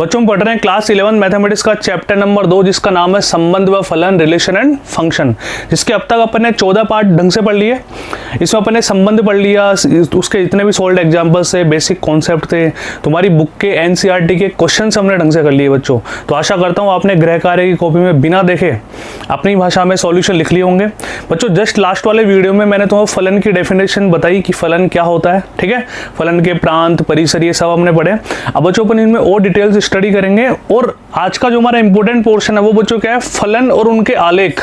बच्चों पढ़ रहे हैं क्लास 11 मैथमेटिक्स का चैप्टर नंबर 2 जिसका नाम है संबंध व फलन, रिलेशन एंड फंक्शन, जिसके अब तक अपन ने 14 पार्ट ढंग से पढ़ लिए। इसमें अपन ने संबंध पढ़ लिया, उसके जितने भी सोल्ड एग्जांपल्स थे, बेसिक कॉन्सेप्ट थे, तुम्हारी बुक के एनसीईआरटी के क्वेश्चन हमने ढंग से कर लिए बच्चों। तो आशा करता हूँ आपने गृह कार्य की कॉपी में बिना देखे अपनी भाषा में सॉल्यूशन लिख लिए होंगे। बच्चों जस्ट लास्ट वाले वीडियो में मैंने तुम्हें फलन की डेफिनेशन बताई कि फलन क्या होता है, ठीक है, फलन के प्रांत, परिसर, ये सब हमने पढ़े। अब बच्चों अपन इनमें और डिटेल्स स्टडी करेंगे। और आज का जो हमारा इंपॉर्टेंट पोर्शन है वो बच्चों क्या है, फलन और उनके आलेख,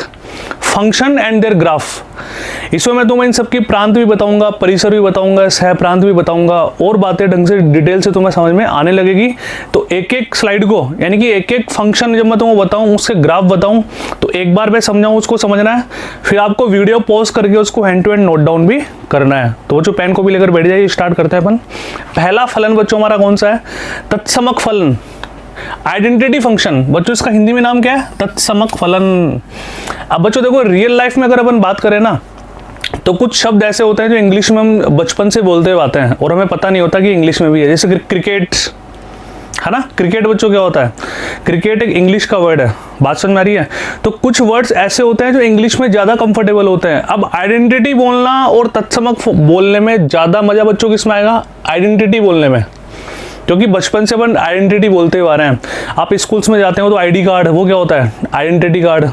फंक्शन एंड देयर ग्राफ। इसमें मैं तुम्हें इन सब की प्रांत भी बताऊंगा, परिसर भी बताऊंगा, सह प्रांत भी बताऊंगा, और बातें ढंग से डिटेल से तुम्हें समझ में आने लगेगी। तो एक एक स्लाइड को, यानी कि एक एक फंक्शन जब मैं तुम्हें बताऊं, उसके ग्राफ बताऊं, तो एक बार मैं समझाऊं, उसको समझना है, फिर आपको वीडियो पॉज करके उसको hand to hand note down भी करना है। तो बच्चों पेन को भी लेकर बैठ जाइए, स्टार्ट करते हैं अपन। पहला फलन बच्चों हमारा कौन सा है, तत्समक फलन, आइडेंटिटी फंक्शन। बच्चों इसका हिंदी में नाम क्या है, तत्समक फलन। अब बच्चों देखो रियल लाइफ में अगर अपन बात करें ना, तो कुछ शब्द ऐसे होते हैं जो इंग्लिश में हम बचपन से बोलते हुए आते हैं और हमें पता नहीं होता कि इंग्लिश में भी है। जैसे क्रिकेट है ना, क्रिकेट बच्चों क्या होता है, क्रिकेट एक इंग्लिश का वर्ड है, बात समझ में आ रही है। तो कुछ वर्ड्स ऐसे होते हैं जो इंग्लिश में ज्यादा कंफर्टेबल होते हैं। अब आइडेंटिटी बोलना और तत्समक बोलने में ज्यादा मजा बच्चों किसमें आएगा, आइडेंटिटी बोलने में, क्योंकि बचपन से अपन आइडेंटिटी बोलते हुए आ रहे हैं। आप स्कूल्स में जाते हो तो आईडी कार्ड, वो क्या होता है, आइडेंटिटी कार्ड।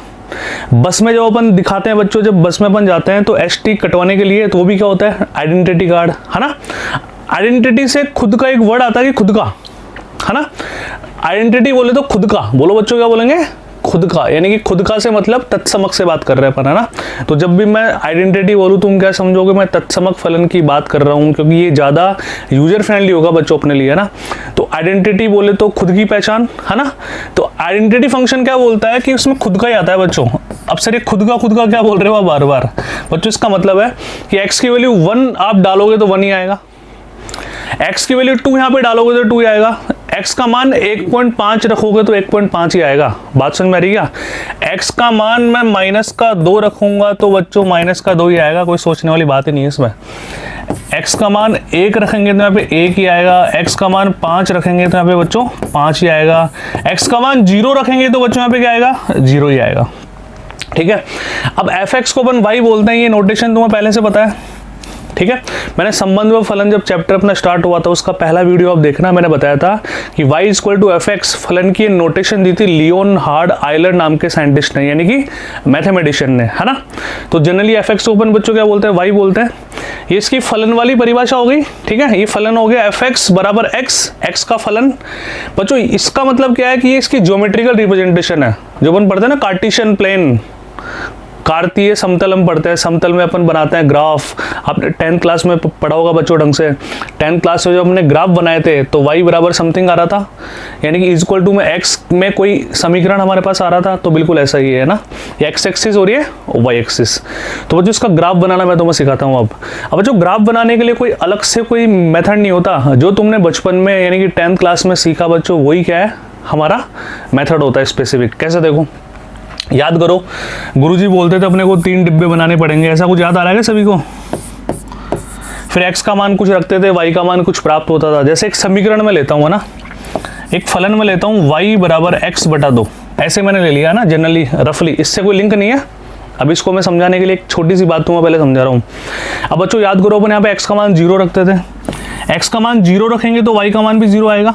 बस में जब अपन दिखाते हैं बच्चों, जब बस में अपन जाते हैं तो एसटी कटवाने के लिए, तो वो भी क्या होता है, आइडेंटिटी कार्ड, है ना। आइडेंटिटी से खुद का एक वर्ड आता है कि खुद का, है ना। आइडेंटिटी बोले तो खुद का, बोलो बच्चों क्या बोलेंगे, खुद का, यानी कि खुद का से मतलब तत्समक से बात कर रहे हैं अपन, है ना। तो जब भी मैं आइडेंटिटी बोलूँ तुम क्या समझोगे, मैं तत्समक फलन की बात कर रहा हूँ, क्योंकि ये ज़्यादा यूजर फ्रेंडली होगा बच्चों अपने लिए, है ना। तो आइडेंटिटी बोले तो खुद की पहचान, है ना। तो आइडेंटिटी फंक्शन क्या बोलता है कि उसमें खुद का ही आता है बच्चों। अब सर ये खुद का क्या बोल रहे हो आप बार बार बच्चों, इसका मतलब है कि x की वैल्यू 1 आप डालोगे तो 1 ही आएगा, x की वैल्यू 2 यहाँ पे डालोगे तो 2 ही आएगा, x का मान 1.5 रखोगे तो 1.5 ही आएगा। बात समझ में आ रही है क्या। x का मान मैं -2 रखूंगा तो बच्चों -2 ही आएगा, कोई सोचने वाली बात ही नहीं है इसमें। x का मान 1 रखेंगे तो यहाँ पे 1 ही आएगा, x का मान 5 रखेंगे तो यहाँ पे बच्चों 5 ही आएगा, x का मान 0 रखेंगे तो बच्चों यहाँ पे क्या आएगा, 0 ही आएगा, ठीक है। अब fx को अपन y बोलते हैं, ये नोटेशन तुम्हें पहले से पता है, ठीक है। मैंने संबंध व फलन जब चैप्टर अपना स्टार्ट हुआ था उसका पहला वीडियो आप देखना, मैंने बताया था कि y = fx, फलन की नोटेशन दी थी लियोनहार्ड आयलर नाम के साइंटिस्ट ने, यानी कि मैथमेटिशियन ने, है ना। तो जनरली fx को अपन बच्चों क्या बोलते हैं, y बोलते हैं। ये इसकी फलन वाली परिभाषा हो गई, ठीक है। ये फलन हो गया fx = x का फलन। बच्चों इसका मतलब क्या है कि ये इसकी ज्योमेट्रिकल रिप्रेजेंटेशन है, जो अपन पढ़ते हैं ना कार्टेशियन प्लेन, कार्तीय समतल हम पढ़ते हैं, समतल में अपन बनाते हैं ग्राफ। आपने 10th क्लास में पढ़ा होगा बच्चों ढंग से, 10th क्लास में जब हमने ग्राफ बनाए थे तो y बराबर समथिंग आ रहा था, यानी कि इक्वल टू में x में कोई समीकरण हमारे पास आ रहा था, तो बिल्कुल ऐसा ही है ना, ये x एक्सिस हो रही है और y एक्सिस। तो बच्चों इसका ग्राफ बनाना मैं तुम्हें सिखाता हूँ। अब बच्चों ग्राफ बनाने के लिए कोई अलग से कोई मेथड नहीं होता, जो तुमने बचपन में यानी कि 10th क्लास में सीखा बच्चों, वही क्या है हमारा मेथड होता है स्पेसिफिक। कैसे देखो, याद करो गुरुजी बोलते थे अपने को 3 डिब्बे बनाने पड़ेंगे, ऐसा कुछ याद आ रहा है क्या सभी को। फिर x का मान कुछ रखते थे, y का मान कुछ प्राप्त होता था। जैसे एक समीकरण में लेता हूँ ना, एक फलन में लेता हूँ y = x/2, ऐसे मैंने ले लिया ना जनरली रफली, इससे कोई लिंक नहीं है। अब इसको मैं समझाने के लिए एक छोटी सी बात तुम्हें पहले समझा रहा हूँ। अब बच्चों याद करो अपन यहाँ पे x का मान 0 रखते थे, x का मान 0 रखेंगे तो y का मान भी 0 आएगा।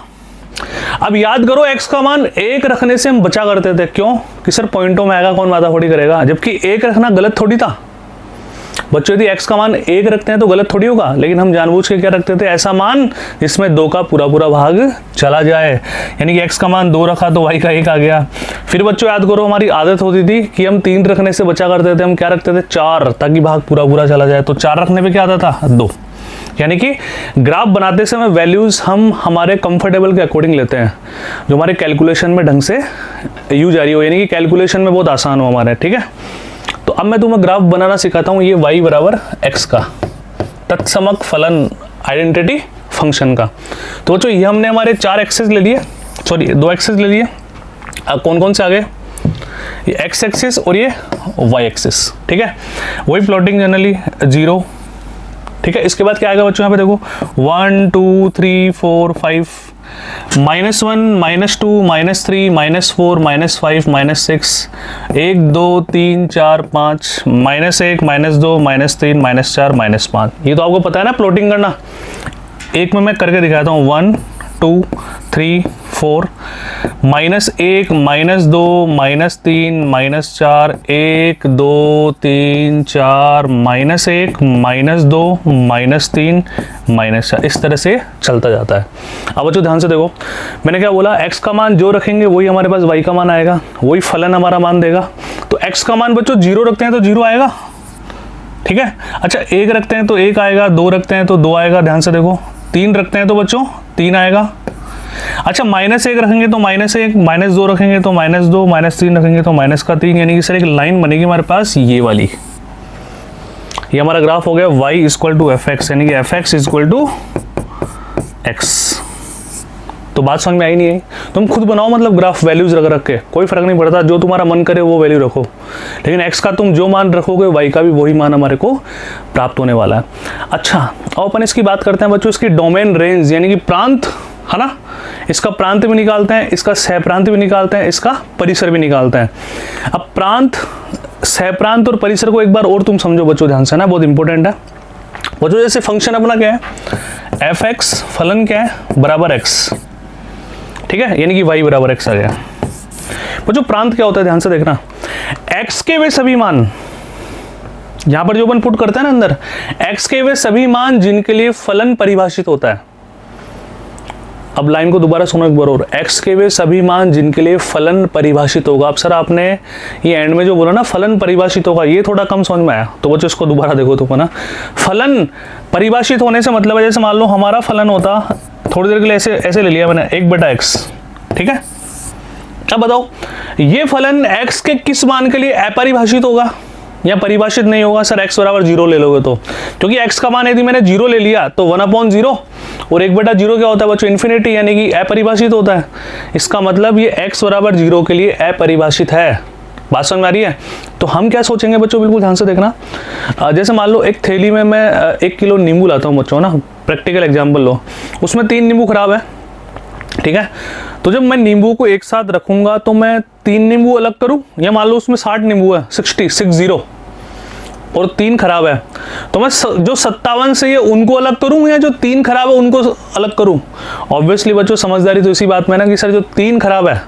अब याद करो x का मान 1 रखने से हम बचा करते थे, क्यों कि सर पॉइंटों में आएगा, कौन माथाफोड़ी करेगा, जबकि 1 रखना गलत थोड़ी था बच्चों। यदि x का मान 1 रखते हैं तो गलत थोड़ी होगा, लेकिन हम जानबूझ के क्या रखते थे, ऐसा मान जिसमें 2 का पूरा भाग चला जाए, यानी कि x का मान 2 रखा तो y का 1 आ गया। फिर बच्चों याद करो हमारी आदत होती थी कि हम 3 रखने से बचा करते थे, हम क्या रखते थे, 4, ताकि भाग पूरा चला जाए। तो 4 रखने पे क्या आता था, 2। यानी कि ग्राफ बनाते समय वैल्यूज हम हमारे कंफर्टेबल के अकॉर्डिंग लेते हैं, जो हमारे कैलकुलेशन में ढंग से यूज आ रही हो, यानी कि कैलकुलेशन में बहुत आसान हो हमारे, ठीक है। तो अब मैं तुम्हें ग्राफ बनाना सिखाता हूँ, ये y = x का तत्समक फलन आइडेंटिटी फंक्शन का। तो बच्चों ये हमने हमारे 4 एक्सिस ले लिए, सॉरी 2 एक्सिस ले लिए। अब कौन कौन से आ गए, ये x एक्सिस और ये y एक्सिस, ठीक है। वही प्लॉटिंग जनरली 0, ठीक है। इसके बाद क्या आएगा बच्चों, यहाँ पे देखो 1 2 3 4 5 -1 -2 -3 -4 -5 -6 1 2 3 4 5 -1 -2 -3 -4 -5। ये तो आपको पता है ना प्लॉटिंग करना। एक में मैं करके दिखाता हूँ 1 2 3 4 -1 -2 -3 -4 1 2 3 4 -1 -2 -3 -4 इस तरह से चलता जाता है। अब बच्चों ध्यान से देखो, मैंने क्या बोला, x का मान जो रखेंगे वही हमारे पास y का मान आएगा, वही फलन हमारा मान देगा। तो x का मान बच्चों 0 रखते हैं तो 0 आएगा, ठीक है। अच्छा 1 रखते हैं तो 1 आएगा, 2 रखते हैं तो 2 आएगा, ध्यान से देखो। 3 रखते हैं तो बच्चों 3 आएगा। अच्छा -1 रखेंगे तो -1, -2 रखेंगे तो -2, -3 रखेंगे तो -3, यानी कि सर एक लाइन बनेगी हमारे पास ये वाली। ये हमारा ग्राफ हो गया y = fx, यानी कि fx = x। तो बात समझ में आई नहीं आई? तुम खुद बनाओ, मतलब ग्राफ वैल्यूज रख के, कोई फर्क नहीं पड़ता, जो तुम्हारा मन करे वो वैल्यू रखो, लेकिन x का तुम जो मान रखोगे y का भी वही मान हमारे को प्राप्त होने वाला है। अच्छा अब अपन इसकी बात करते हैं बच्चों, इसकी डोमेन रेंज यानी कि प्रांत, है ना। इसका प्रांत भी निकालते हैं, इसका सह प्रांत भी निकालते हैं, इसका परिसर भी निकालते हैं। अब प्रांत, सह प्रांत और परिसर को एक बार और तुम समझो बच्चों ध्यान से ना, बहुत इंपॉर्टेंट है बच्चों। जैसे फंक्शन अपना क्या है, f(x) फलन क्या है, बराबर x, ठीक है, यानी कि y बराबर x आ गया। बच्चों प्रांत क्या होता है, ध्यान से देखना, x के वे सभी मान, यहां पर जो अपन पुट करते हैं ना अंदर, x के वे सभी मान जिनके लिए फलन परिभाषित होता है। अब लाइन को दोबारा सुनो एक बार और, x के वे सभी मान जिनके लिए फलन परिभाषित होगा। अब सर आपने ये एंड में जो बोला ना फलन परिभाषित होगा, ये थोड़ा कम समझ में आया, तो बच्चों इसको दोबारा देखो तो ना। फलन परिभाषित होने से मतलब है, जैसे मान लो हमारा फलन होता, थोड़ी देर के लिए ऐसे ले लिया मैंने 1/x, ठीक है। अब बताओ ये फलन x के किस मान के लिए अपरिभाषित होगा या परिभाषित नहीं होगा? सर x बराबर 0 ले लोगे तो, क्योंकि x का मान यदि मैंने 0 ले लिया तो 1/0 और 1/0 क्या होता है बच्चों, इन्फिनिटी, यानी कि अपरिभाषित होता है। इसका मतलब ये x बराबर 0 के लिए अपरिभाषित है। बात समझ में आ रही है? तो हम क्या सोचेंगे बच्चों, बिल्कुल ध्यान से देखना। जैसे मान लो एक थैली में मैं 1 किलो नींबू लाता हूँ बच्चों ना, प्रैक्टिकल एग्जाम्पल लो, उसमें 3 नींबू खराब है, ठीक है। तो जब मैं नींबू को एक साथ रखूंगा तो मैं 3 नींबू अलग करूं, या मान लो उसमें 60 नींबू है, 60 और 3 खराब है, तो मैं जो 57 से ये उनको अलग करूं या जो 3 खराब है उनको अलग करूं? ऑब्वियसली बच्चों समझदारी तो इसी बात में ना कि सर जो 3 खराब है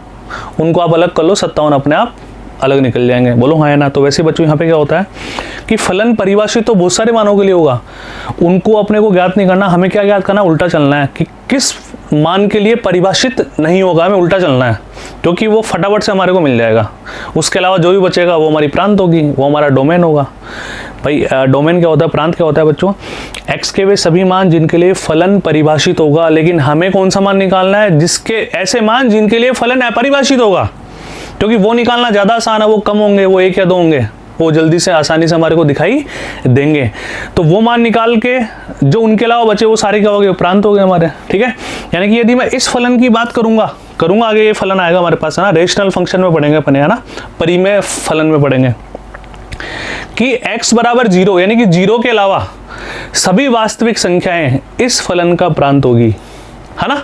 उनको आप अलग कर लो, 57 अपने आप अलग निकल जाएंगे। बोलो हाँ या ना? तो वैसे बच्चों यहाँ पे क्या होता है कि फलन परिभाषित तो बहुत सारे मानों के लिए होगा, उनको अपने को ज्ञात नहीं करना, हमें क्या ज्ञात करना, उल्टा चलना है कि किस मान के लिए परिभाषित नहीं होगा, हमें उल्टा चलना है, क्योंकि वो फटाफट से हमारे को मिल जाएगा। उसके अलावा जो भी बचेगा वो हमारी प्रांत होगी, वो हमारा डोमेन होगा। भाई डोमेन क्या होता है, प्रांत क्या होता है बच्चों, x के वे सभी मान जिनके लिए फलन परिभाषित होगा, लेकिन हमें कौन सा मान निकालना है, जिसके ऐसे मान जिनके लिए फलन अपरिभाषित होगा, क्योंकि वो निकालना ज़्यादा आसान है, वो कम होंगे, वो 1 या 2 होंगे, वो जल्दी से आसानी से हमारे को दिखाई देंगे। तो वो मान निकाल के जो उनके अलावा बचे वो सारे क्या हो गए, प्रांत हो गए हमारे, ठीक है। यानी कि यदि मैं इस फलन की बात करूंगा आगे ये फलन आएगा हमारे पास, है ना, रेशनल फंक्शन में पढ़ेंगे अपने, है ना, परिमेय फलन में पढ़ेंगे कि x बराबर 0 यानी कि 0 के अलावा सभी वास्तविक संख्याएं इस फलन का प्रांत होगी, है ना।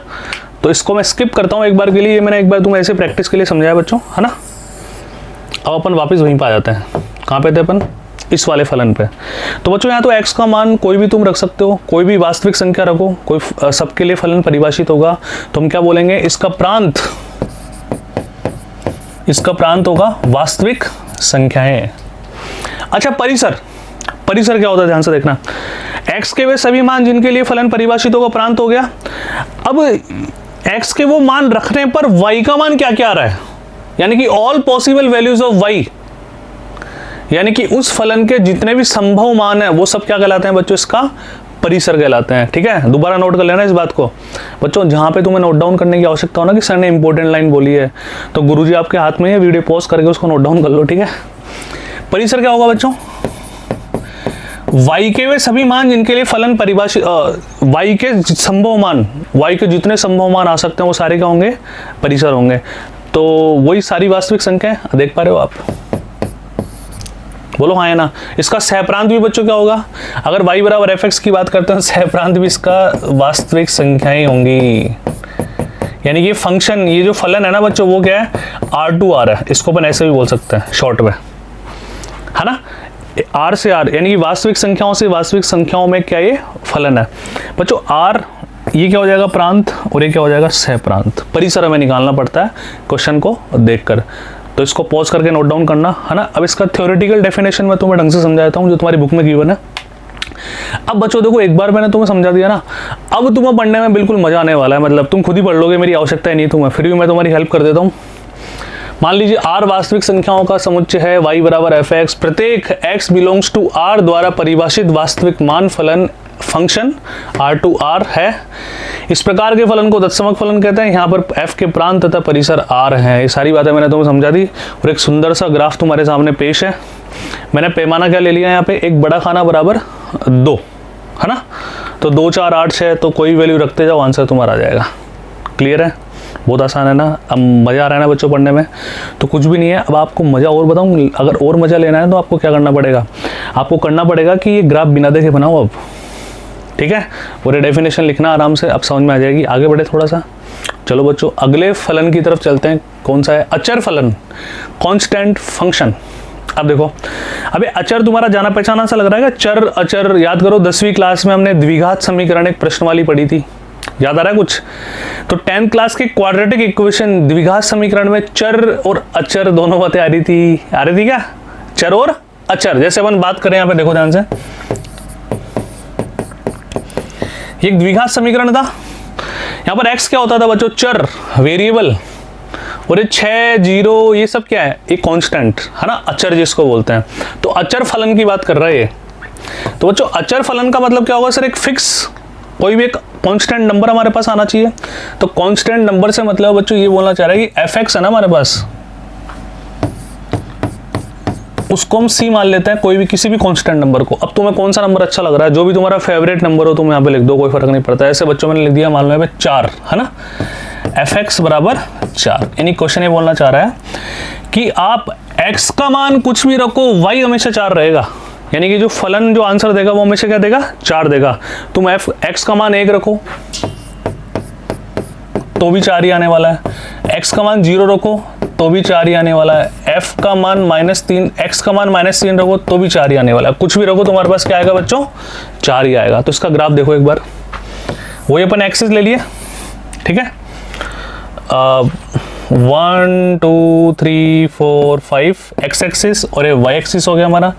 तो इसको मैं स्किप करता हूं एक बार के लिए, ये मैंने एक बार तुम्हें ऐसे प्रैक्टिस के लिए समझाया बच्चों, है ना। अब अपन वापस वहीं पे आ जाते हैं, कहाँ पे थे अपन, इस वाले फलन पे। तो बच्चों यहाँ तो x का मान कोई भी तुम रख सकते हो, कोई भी वास्तविक संख्या रखो, कोई सबके लिए फलन परिभाषित होगा, तो हम क्या बोलेंगे, इसका प्रांत होगा वास्तविक संख्याएं। अच्छा परिसर क्या होता है, ध्यान से देखना, x के वे सभी मान जिनके लिए फलन परिभाषित होगा प्रांत हो गया। अब x के वो मान रखने पर y का मान क्या क्या आ रहा है, यानी कि all possible values of y, यानी कि उस फलन के जितने भी संभव मान है वो सब क्या कहलाते हैं बच्चों, इसका परिसर कहलाते हैं, ठीक है। दोबारा नोट कर लेना इस बात को बच्चों, जहां पे तुम्हें नोट डाउन करने की आवश्यका हो ना कि सर ने इंपॉर्टेंट लाइन बोली है, तो गुरुजी आपके हाथ में है, वीडियो पॉज करके उसको नोट डाउन कर लो, ठीक है। परिसर क्या होगा बच्चों, y के वे सभी मान जिनके लिए फलन परिभाषित, y के संभव मान, y के जितने संभव मान आ सकते हैं वो सारे क्या होंगे, परिसर होंगे। तो वही सारी वास्तविक संख्याएं देख पा रहे हो आप, बोलो हाँ या ना। इसका सहप्रांत भी बच्चों क्या होगा, अगर y बराबर fx की बात करते हैं, सहप्रांत भी इसका वास्तविक संख्याएं होंगी, यानी कि फंक्शन, ये जो फलन है ना बच्चों, वो क्या है, R2R है, इसको अपन ऐसे भी बोल सकते हैं शॉर्ट में, है ना, R से R, यानी कि वास्तविक संख्याओं से वास्तविक संख्याओं में क्या ये फलन है बच्चों। R ये क्या हो जाएगा, प्रांत, और ये क्या हो जाएगा, सह प्रांत। परिसर हमें निकालना पड़ता है क्वेश्चन को देखकर, तो इसको पॉज करके नोट डाउन करना, है ना। अब इसका थ्योरेटिकल डेफिनेशन मैं तुम्हें ढंग से समझाता हूँ जो तुम्हारी बुक में गिवन है। अब बच्चों देखो, एक बार मैंने तुम्हें समझा दिया ना, अब तुम्हें पढ़ने में बिल्कुल मजा आने वाला है, मतलब तुम खुद ही पढ़ लोगे, मेरी आवश्यकता नहीं तुम्हें, फिर भी मैं तुम्हारी हेल्प कर देता हूँ। मान लीजिए R वास्तविक संख्याओं का समुच्चय है, y बराबर f(x), प्रत्येक x बिलोंग्स टू R द्वारा परिभाषित वास्तविक मान फलन फंक्शन R2R है। इस प्रकार के फलन को तत्समक फलन कहते हैं। यहाँ पर f के प्रांत तथा परिसर R है। ये सारी बातें मैंने तुम्हें समझा दी, और एक सुंदर सा ग्राफ तुम्हारे सामने पेश है। मैंने पैमाना क्या ले लिया यहाँ पे, एक बड़ा खाना बराबर 2, है ना, तो 2 4 8 6, तो कोई वैल्यू रखते जाओ, आंसर तुम्हारा आ जाएगा। क्लियर है, बहुत आसान है ना। अब मज़ा आ रहा है ना बच्चों पढ़ने में, तो कुछ भी नहीं है। अब आपको मज़ा और बताऊँ, अगर और मज़ा लेना है तो आपको क्या करना पड़ेगा, आपको करना पड़ेगा कि ये ग्राफ बिना देखे बनाओ अब, ठीक है, और ये डेफिनेशन लिखना आराम से, अब समझ में आ जाएगी। आगे बढ़े थोड़ा सा, चलो बच्चों अगले फलन की तरफ चलते हैं। कौन सा है, अचर फलन, कांस्टेंट फंक्शन। अब देखो, अबे अचर तुम्हारा जाना पहचाना सा लग रहा है, चर अचर याद करो, 10वीं क्लास में हमने द्विघात समीकरण एक प्रश्नवाली पढ़ी थी, याद आ रहा है कुछ। तो 10th क्लास के क्वाड्रेटिक इक्वेशन द्विघात समीकरण में चर और अचर दोनों बातें आ रही थी क्या, चर और अचर। जैसे अपन बात करें यहाँ पे, देखो ध्यान से, ये एक द्विघात समीकरण था। यहाँ पर x क्या होता था बच्चों, चर, वेरिएबल, और ये 6 0 ये सब क्या है, एक कांस्टेंट, है ना, अचर जिसको बोलते हैं। तो अचर फलन की बात कर रहा है ये। तो बच्चों अचर फलन का मतलब क्या होगा, सर एक फिक्स, कोई भी एक कांस्टेंट नंबर हमारे पास आना चाहिए। तो कांस्टेंट नंबर से मतलब बच्चों ये बोलना चाह रहा है कि fx है ना हमारे पास, उसको हम c मान लेते हैं, कोई भी किसी भी कांस्टेंट नंबर को। अब तुम्हें कौन सा नंबर अच्छा लग रहा है, जो भी तुम्हारा फेवरेट नंबर हो तुम यहाँ पे लिख दो, कोई फर्क नहीं पड़ता। ऐसे बच्चों मैंने लिख दिया, मान लो 4, है ना, fx बराबर 4। यानी क्वेश्चन ये बोलना चाह रहा है कि आप x का मान कुछ भी रखो, y हमेशा 4 रहेगा। यानी कि जो फलन जो आंसर देगा वो हमेशा क्या देगा, 4 देगा। तुम x का मान 1 रखो तो भी 4 ही आने वाला है, x का मान 0 रखो तो भी 4 ही आने वाला है, f का मान -3, x का मान -3 रखो तो भी 4 ही आने वाला है। कुछ भी रखो तुम्हारे पास क्या आएगा बच्चों, 4 ही आएगा। तो इसका ग्राफ देखो एक बार, वही अपन एक्सिस ले लिए, ठीक है, 1 2 3 4 5 एक्स एक्सिस, और ये वाई एक्सिस हो गया हमारा,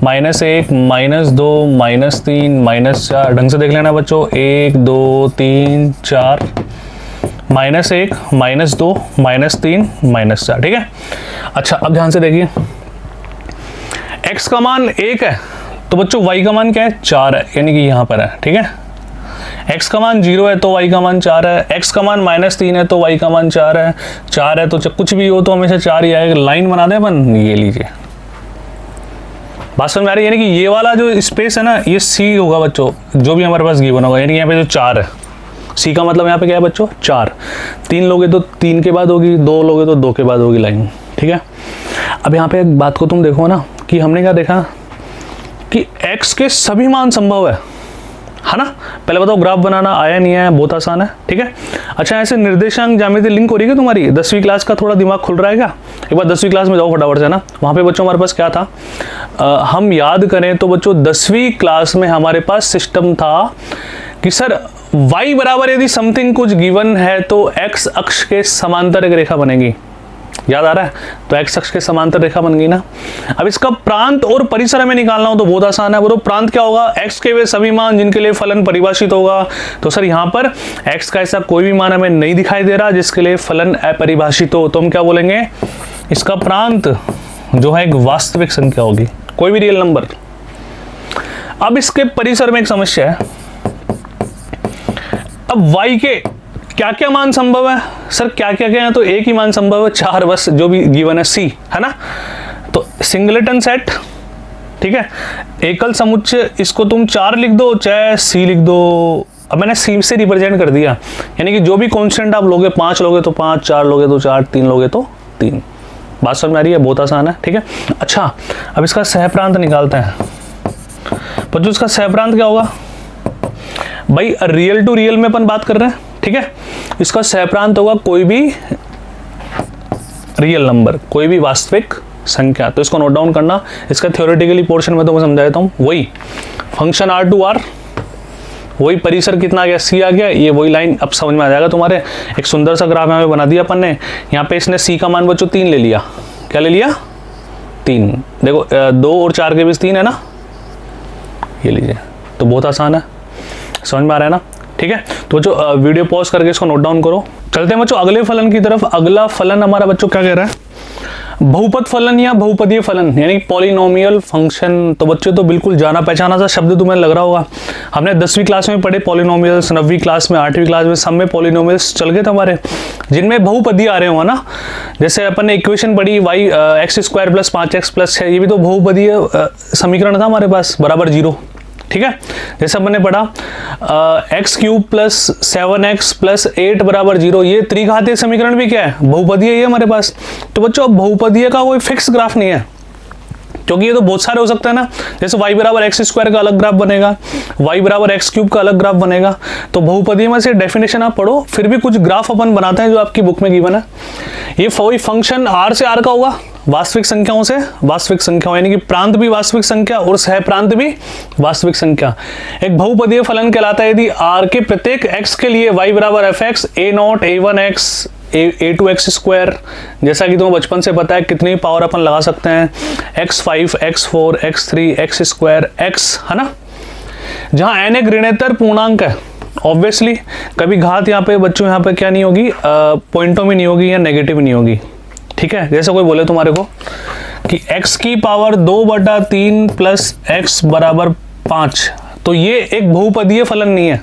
-1 -2 -3 -4। ढंग से देख लेना बच्चों, 1 2 3 4, -1 -2 -3 -4, ठीक है। अच्छा अब ध्यान से देखिए, x का मान 1 है तो बच्चों y का मान क्या है, 4 है, यानी कि यहाँ पर है, ठीक है। x का मान 0 है तो y का मान 4 है, x का मान -3 है तो y का मान 4 है, 4 है तो कुछ भी हो तो हमेशा 4 ही आएगा। लाइन बना दे अपन, ये लीजिए, बात समझ में आ रही है। यानी कि ये वाला जो स्पेस है ना, ये c होगा बच्चों, जो भी हमारे पास गिवन होगा। यानी कि यहाँ पे जो 4 है, c का मतलब यहाँ पे क्या है बच्चों, 4। 3 लोगे तो 3 के बाद होगी, 2 लोगे तो 2 के बाद होगी लाइन, ठीक है। अब यहाँ पे एक बात को तुम देखो ना, कि हमने क्या देखा कि x के सभी मान संभव है ना। पहले बताओ ग्राफ बनाना आया नहीं आया, बहुत आसान है, ठीक है। अच्छा ऐसे निर्देशांक ज्यामिति लिंक हो रही है तुम्हारी 10वीं क्लास का, थोड़ा दिमाग खुल रहा है क्या, एक बार 10वीं क्लास में जाओ फटाफट से ना। वहाँ पे बच्चों हमारे पास क्या था, हम याद करें तो बच्चों 10वीं क्लास में हमारे पास सिस्टम था कि सर y बराबर यदि समथिंग कुछ गिवन है तो x अक्ष के समांतर एक रेखा बनेगी, याद आ रहा है, तो x अक्ष के समांतर रेखा बन गई ना। अब इसका प्रांत और परिसर हमें निकालना हो तो बहुत आसान है। वो प्रांत क्या होगा, x के वे सभी मान जिनके लिए फलन परिभाषित होगा। तो सर यहाँ पर x का ऐसा कोई भी मान हमें नहीं दिखाई दे रहा जिसके लिए फलन अपरिभाषित हो, तो हम क्या बोलेंगे, इसका प्रांत जो है एक वास्तविक संख्या होगी, कोई भी रियल नंबर। अब इसके परिसर में एक समस्या है, अब y के क्या क्या मान संभव है, सर क्या क्या क्या है, तो एक ही मान संभव है, 4 बस, जो भी गिवन है c, है ना। तो सिंगलेटन सेट, ठीक है, एकल समुच्चय, इसको तुम 4 लिख दो चाहे c लिख दो। अब मैंने c से रिप्रेजेंट कर दिया, यानी कि जो भी कांस्टेंट आप लोगे, 5 लोगे तो 5, 4 लोगे तो 4, 3 लोगे तो 3। बात समझ में आ रही है, बहुत आसान है, ठीक है। अच्छा अब इसका सहप्रांत निकालते हैं। बच्चों इसका सहप्रांत क्या होगा भाई, रियल टू रियल में अपन बात कर रहे हैं, ठीक है। इसका सहप्रांत होगा कोई भी रियल नंबर, कोई भी वास्तविक संख्या। तो इसको नोट डाउन करना। इसका थ्योरेटिकली पोर्शन में तो मैं समझा देता हूँ। वही फंक्शन R टू R, वही परिसर कितना आ गया, C आ गया, ये वही लाइन अब समझ में आ जाएगा तुम्हारे। एक सुंदर सा ग्राफ यहाँ पे बना दिया अपन ने। यहाँ पे इसने C का मान बच्चों 3 ले लिया। क्या ले लिया? 3। देखो 2 और 4 के बीच 3 है ना, ये लीजिए। तो बहुत आसान है, समझ में आ रहा है ना? ठीक है। तो बच्चों वीडियो पॉज करके इसको नोट डाउन करो। चलते हैं बच्चों अगले फलन की तरफ। अगला फलन हमारा बच्चों क्या कह रहा है? बहुपद फलन या बहुपदीय फलन यानी पॉलिनोमियल फंक्शन। तो बच्चों तो बिल्कुल जाना पहचाना सा शब्द तुम्हें लग रहा होगा। हमने 10वीं क्लास में पढ़े पॉलिनोमियल्स, 9वीं क्लास में, 8वीं क्लास में, सब में पॉलिनोमियल्स चल गए थे हमारे, जिनमें बहुपदीय आ रहे हो ना। जैसे अपन ने इक्वेशन पढ़ी y² + 5x + 6, ये भी तो बहुपदीय समीकरण था हमारे पास, बराबर 0। ठीक है। जैसे अपन ने पढ़ा x³ + 7x + 8 = 0, ये त्रिघातीय समीकरण भी क्या है? बहुपदीय है हमारे पास। तो बच्चों अब बहुपदीय का कोई फिक्स ग्राफ नहीं है, क्योंकि ये तो बहुत सारे हो सकते हैं ना। जैसे y = x² का अलग ग्राफ बनेगा, y = x³ का अलग ग्राफ बनेगा। तो बहुपदीय में से डेफिनेशन आप पढ़ो, फिर भी कुछ ग्राफ अपन बनाते हैं जो आपकी बुक में गिवन है। ये फंक्शन R से R का होगा, वास्तविक संख्याओं से वास्तविक संख्याओं, यानी कि प्रांत भी वास्तविक संख्या और सह प्रांत भी वास्तविक संख्या। एक बहुपदीय फलन कहलाता है यदि R के प्रत्येक x के लिए y = fx, a0, a1x, a2x², जैसा कि तुम्हें बचपन से पता है कितनी पावर अपन लगा सकते हैं, x5, x4, x3, x², x, है ना। जहां n एक ऋणेतर पूर्णांक है, ऑब्वियसली कभी घात यहाँ पे बच्चों यहाँ पे क्या नहीं होगी, पॉइंटों में नहीं होगी या नेगेटिव नहीं होगी। ठीक है। जैसे कोई बोले तुम्हारे को कि x की पावर 2/3 + x = 5, तो ये एक बहुपदीय फलन नहीं है,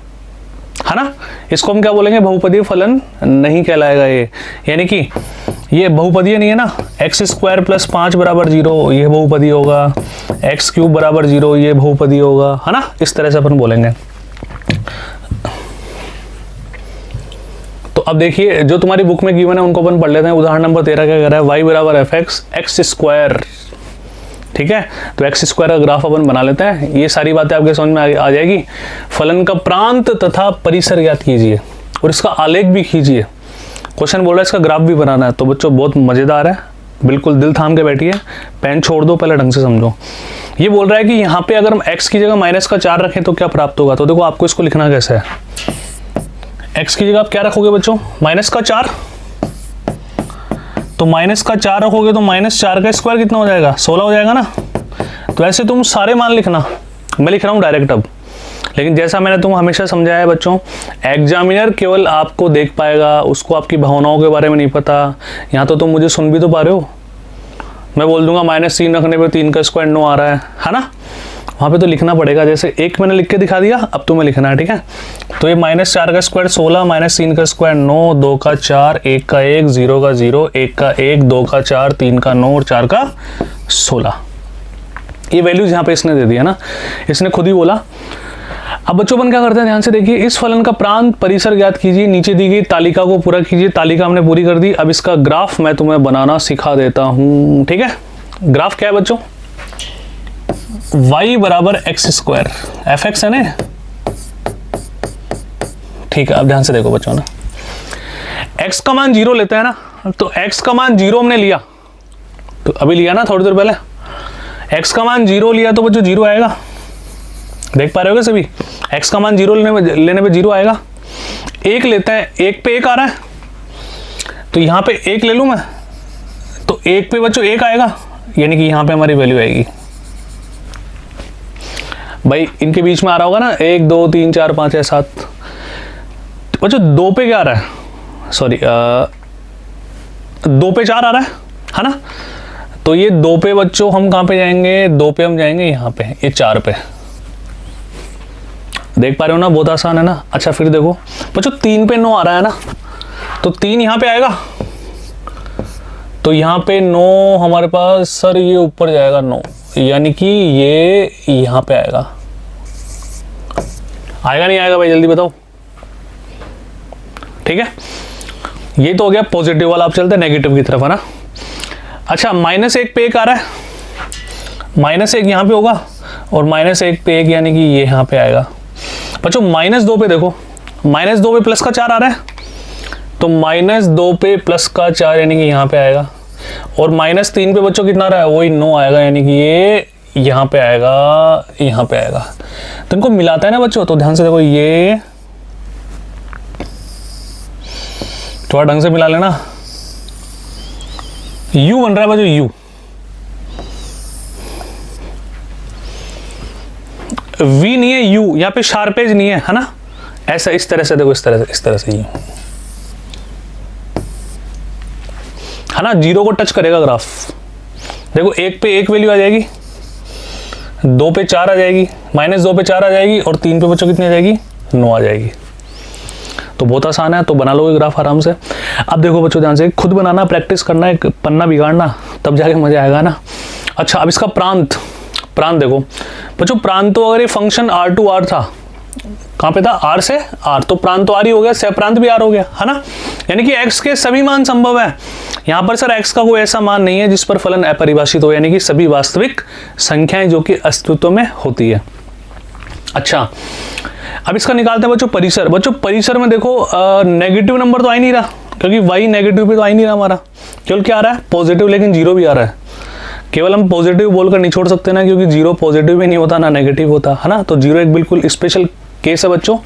है ना। इसको हम क्या बोलेंगे? बहुपदीय फलन नहीं कहलाएगा ये, यानी कि ये बहुपदीय नहीं है ना। x² + 5 = 0, ये बहुपदीय होगा। x³ = 0, ये बहुपदीय होगा, है ना। इस तरह से अपन बोलेंगे। तो अब देखिए जो तुम्हारी बुक में गिवन है उनको अपन पढ़ लेते हैं। उदाहरण नंबर 13 क्या कह रहा है? y = fx, x²। ठीक है। तो x² का ग्राफ अपन बना लेते हैं। ये सारी बातें आपके समझ में आ जाएगी। फलन का प्रांत तथा परिसर ज्ञात कीजिए और इसका आलेख भी खींचिए। क्वेश्चन बोल रहा है इसका ग्राफ भी बनाना है। तो बच्चों बहुत मजेदार है, बिल्कुल दिल थाम के बैठिए, पेन छोड़ दो, पहले ढंग से समझो। ये बोल रहा है कि यहाँ पे अगर हम x की जगह -4 रखें तो क्या प्राप्त होगा। तो देखो आपको इसको लिखना कैसे है। x की जगह आप क्या रखोगे बच्चों? -4। तो -4 रखोगे तो -4 का स्क्वायर कितना हो जाएगा? 16 हो जाएगा ना। तो ऐसे तुम सारे मान लिखना, मैं लिख रहा हूँ डायरेक्ट अब। लेकिन जैसा मैंने तुम हमेशा समझाया है बच्चों, एग्जामिनर केवल आपको देख पाएगा, उसको आपकी भावनाओं के बारे में नहीं पता। यहाँ तो तुम मुझे सुन भी तो पा रहे हो। मैं बोल दूंगा -3 रखने पे 3 का स्क्वायर 9 आ रहा है ना। वहाँ पे तो लिखना पड़ेगा। जैसे एक मैंने लिख के दिखा दिया, अब तुम्हें लिखना है। ठीक है। तो ये -4 का स्क्वायर 16, -3 का स्क्वायर 9, 2 का 4, 1 का 1, 0 का 0, 1 का 1, 2 का 4, 3 का 9 और 4 का 16। ये वैल्यूज यहाँ पे इसने दे दिया ना, इसने खुद ही बोला। अब बच्चों अपन क्या करते हैं, ध्यान से देखिए। इस फलन का प्रांत परिसर ज्ञात कीजिए। नीचे दी गई तालिका को पूरा कीजिए। तालिका हमने पूरी कर दी। अब इसका ग्राफ मैं तुम्हें बनाना सिखा देता हूँ। ठीक है। ग्राफ क्या है बच्चों? y = x², fx है ना। ठीक है। अब ध्यान से देखो बच्चों ना, x का मान 0 लेते हैं ना। तो x का मान 0 हमने लिया, तो अभी लिया ना थोड़ी देर पहले। x का मान 0 लिया तो बच्चों 0 आएगा। देख पा रहे हो सभी? x का मान 0 लेने पे 0 आएगा। 1 लेते हैं, 1 पे 1 आ रहा है, तो यहाँ पे 1 ले लूँ मैं, तो 1 पे बच्चों 1 आएगा, यानी कि यहाँ पे हमारी वैल्यू आएगी। भाई इनके बीच में आ रहा होगा ना 1 2 3 4 5 6 7। बच्चों 2 पे क्या आ रहा है? सॉरी 2 पे 4 आ रहा है ना। तो ये 2 पे बच्चों हम कहाँ पे जाएंगे? 2 पे हम जाएंगे यहाँ पे, ये 4 पे। देख पा रहे हो ना, बहुत आसान है ना। अच्छा फिर देखो बच्चों 3 पे 9 आ रहा है ना, तो 3 यहाँ पे आएगा, तो यहाँ पे 9 हमारे पास, सर ये ऊपर जाएगा 9, यानी कि ये यहाँ पे आएगा। आएगा नहीं आएगा भाई जल्दी बताओ। ठीक है। ये तो हो गया पॉजिटिव वाला। आप चलते हैं नेगेटिव की तरफ, है ना। अच्छा -1 पे 1 आ रहा है, -1 यहाँ पे होगा और -1 पे 1 यानी कि ये यहाँ पे आएगा। बच्चों -2 पे देखो, -2 पे प्लस का 4 आ रहा है, तो -2 पे प्लस का 4 यानी कि यहाँ पे आएगा, और -3 पे बच्चों कितना आ रहा है, वही 9 आएगा, यानी कि ये यहाँ पे आएगा, यहाँ पे आएगा। तो इनको मिलाता है ना बच्चों, तो ध्यान से देखो, ये थोड़ा ढंग से मिला लेना। u बन रहा है बच्चों, u v नहीं है, u यहाँ पे शार्पेज नहीं है ना, ऐसा इस तरह से देखो, इस तरह से u है ना, 0 को टच करेगा ग्राफ। देखो 1 पे 1 वैल्यू आ जाएगी, 2 पे 4 आ जाएगी, -2 पे 4 आ जाएगी, और 3 पे बच्चों कितनी आ जाएगी, 9 आ जाएगी। तो बहुत आसान है, तो बना लोगे ग्राफ आराम से। अब देखो बच्चों ध्यान से, खुद बनाना, प्रैक्टिस करना, एक पन्ना बिगाड़ना, तब जाके मजा आएगा ना। अच्छा, अब इसका प्रांत देखो बच्चों, प्रांत तो अगर ये फंक्शन r to r था, कहाँ पे था, r से r, तो प्रांत तो r ही हो गया, सह प्रांत भी r हो गया, है ना। यानी कि x के सभी मान संभव है। यहाँ पर सर x का कोई ऐसा मान नहीं है जिस पर फलन अपरिभाषित हो, यानी कि सभी वास्तविक संख्याएं जो कि अस्तित्व में होती है। अच्छा, अब इसका निकालते हैं बच्चों परिसर। बच्चों परिसर में देखो नेगेटिव नंबर तो आ ही नहीं रहा, क्योंकि y नेगेटिव पे तो आ ही नहीं रहा हमारा, केवल क्या आ रहा है, पॉजिटिव, लेकिन 0 भी आ रहा है। केवल हम पॉजिटिव बोलकर नहीं छोड़ सकते ना, क्योंकि 0 पॉजिटिव भी नहीं होता ना नेगेटिव होता, है ना। तो 0 एक बिल्कुल स्पेशल केस है बच्चों।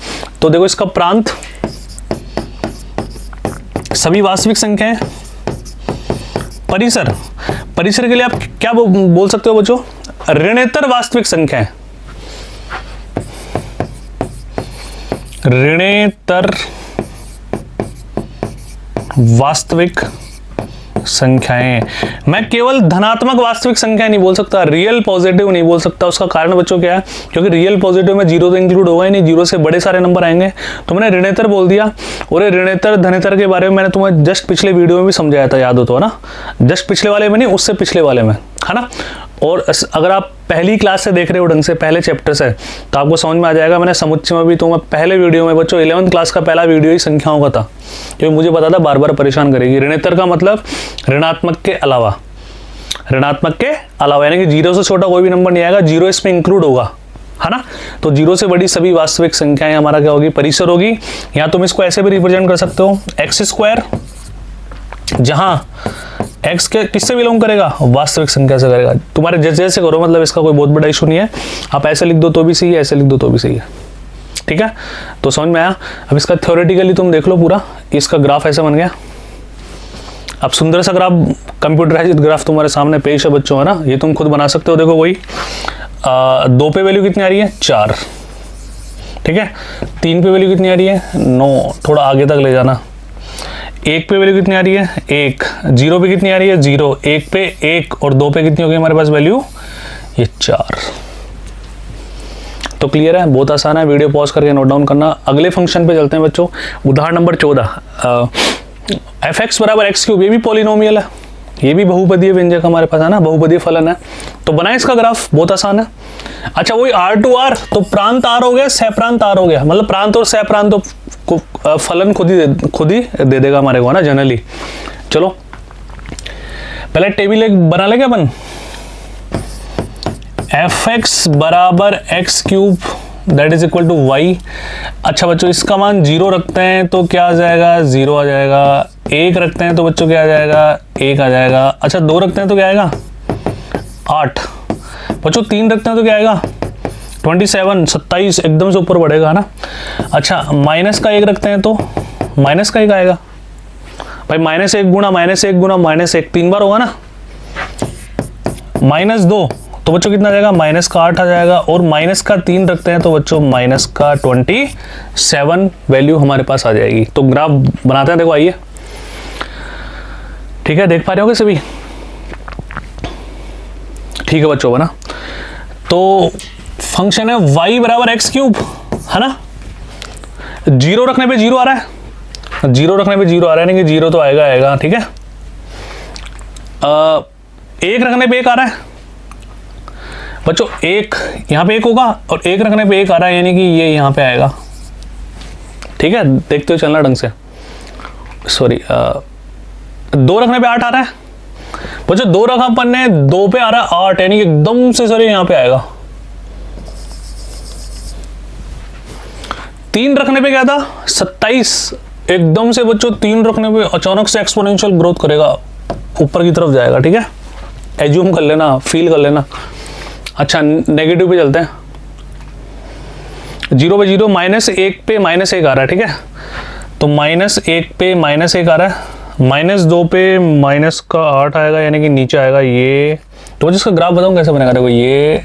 तो देखो इसका प्रांत सभी वास्तविक संख्याएं, परिसर के लिए आप क्या बोल सकते हो बच्चों, ऋणेतर वास्तविक संख्याएं, ऋणेतर वास्तविक संख्याएं। मैं केवल धनात्मक वास्तविक संख्या नहीं बोल सकता, रियल पॉजिटिव नहीं बोल सकता। उसका कारण बच्चों क्या है, क्योंकि रियल पॉजिटिव में 0 तो इंक्लूड होगा ही नहीं, 0 से बड़े सारे नंबर आएंगे। तो मैंने ऋणेतर बोल दिया, और ऋणेतर धनेतर के बारे में मैंने तुम्हें जस्ट पिछले वीडियो में भी समझाया था, याद हो तो, है ना। जस्ट पिछले वाले में नहीं, उससे पिछले वाले में, है ना। और अगर आप पहली क्लास से देख रहे हो ढंग से, पहले चैप्टर से, तो आपको समझ में आ जाएगा। मैंने समुच्चय में भी तुम्हें पहले वीडियो में बच्चों 11th क्लास का पहला वीडियो ही संख्याओं का था, क्योंकि मुझे पता था बार बार परेशान करेगी। ऋणेतर का मतलब ऋणात्मक के अलावा, यानी कि 0 से छोटा कोई भी नंबर नहीं आएगा, 0 इसमें इंक्लूड होगा, है ना। तो 0 से बड़ी सभी वास्तविक संख्याएं हमारा क्या होगी, परिसर होगी। या तुम इसको ऐसे भी रिप्रेजेंट कर सकते हो, x², जहां x के किससे बिलोंग करेगा, वास्तविक संख्या से करेगा। तुम्हारे जैसे जैसे करो, मतलब इसका कोई बहुत बड़ा इशू नहीं है। आप ऐसे लिख दो तो भी सही है, ऐसे लिख दो तो भी सही है, ठीक है। तो समझ में आया। अब इसका थ्योरेटिकली तुम देख लो पूरा, इसका ग्राफ ऐसा बन गया। अब सुंदर सा ग्राफ, कंप्यूटराइज्ड ग्राफ तुम्हारे सामने पेश है बच्चों, है ना। ये तुम खुद बना सकते हो। देखो वही 2 पे वैल्यू कितनी आ रही है, 4, ठीक है। 3 पे वैल्यू कितनी आ रही है, 9, थोड़ा आगे तक ले जाना। 1 पे वैल्यू कितनी आ रही है, 1, 0 पे कितनी आ रही है, 0, 1 पे 1, और 2 पे कितनी होगी हमारे पास वैल्यू, ये 4। तो क्लियर है, बहुत आसान है। वीडियो पॉज करके नोट डाउन करना। अगले फंक्शन पे चलते हैं बच्चों, उदाहरण नंबर 14। fx बराबर x³, ये भी पॉलिनोमियल है, ये भी बहुपदीय व्यंजक हमारे पास है ना, बहुपदीय फलन है। तो बनाए इसका ग्राफ, बहुत आसान है। अच्छा, वही r to r, तो प्रांत r हो गया, सह प्रांत r हो गया, मतलब प्रांत और सह प्रांत को फलन खुद ही दे देगा हमारे को ना जनरली। चलो पहले टेबल एक बना लेंगे अपन, fx बराबर x³ that is equal to y। अच्छा बच्चों, इसका मान 0 रखते हैं तो क्या आ जाएगा, 0 आ जाएगा। 1 रखते हैं तो बच्चों क्या आ जाएगा, 1 आ जाएगा। अच्छा 2 रखते हैं तो क्या आएगा, 8। बच्चों 3 रखते हैं तो क्या आएगा, 27, 27 एकदम से ऊपर बढ़ेगा ना। अच्छा माइनस का 1 रखते हैं तो माइनस का 1 आएगा भाई, -1 गुणा -1 गुणा -1 3 बार होगा ना। -2 तो बच्चों कितना आ जाएगा, -8 आ जाएगा। और -3 रखते हैं तो बच्चों -27 वैल्यू हमारे पास आ जाएगी। तो ग्राफ बनाते हैं, देखो आइए, ठीक है, देख पा रहे होगे सभी, ठीक है बच्चों बना। तो फंक्शन है y बराबर x³, है ना। 0 रखने पे 0 आ रहा है, 0 रखने पे 0 आ रहा है, नहीं कि 0 तो आएगा, ठीक है। 1 रखने पे 1 आ रहा है बच्चों, 1 यहाँ पे 1 होगा, और 1 रखने पे 1 आ रहा है, यानी कि ये यहाँ पे आएगा, ठीक है। देखते हो चलना ढंग से, सॉरी। 2 रखने पे 8 आ रहा है बच्चों, 2 रखा अपन ने, 2 पे आ रहा है 8, यानी कि एकदम से सर यहाँ पे आएगा। 3 रखने पे क्या था 27, एकदम से बच्चों 3 रखने पे अचानक से एक्सपोनेंशियल ग्रोथ करेगा, ऊपर की तरफ जाएगा। ठीक है, एज्यूम कर लेना, फील कर लेना। अच्छा नेगेटिव पे चलते हैं, 0 पे 0, -1 पे -1 आ रहा है। ठीक है, तो -1 पे -1 आ रहा है, -2 पे -8 आएगा, यानी कि नीचे आएगा ये। तो मैं जिसका ग्राफ बताऊं कैसे बनेगा, देखो ये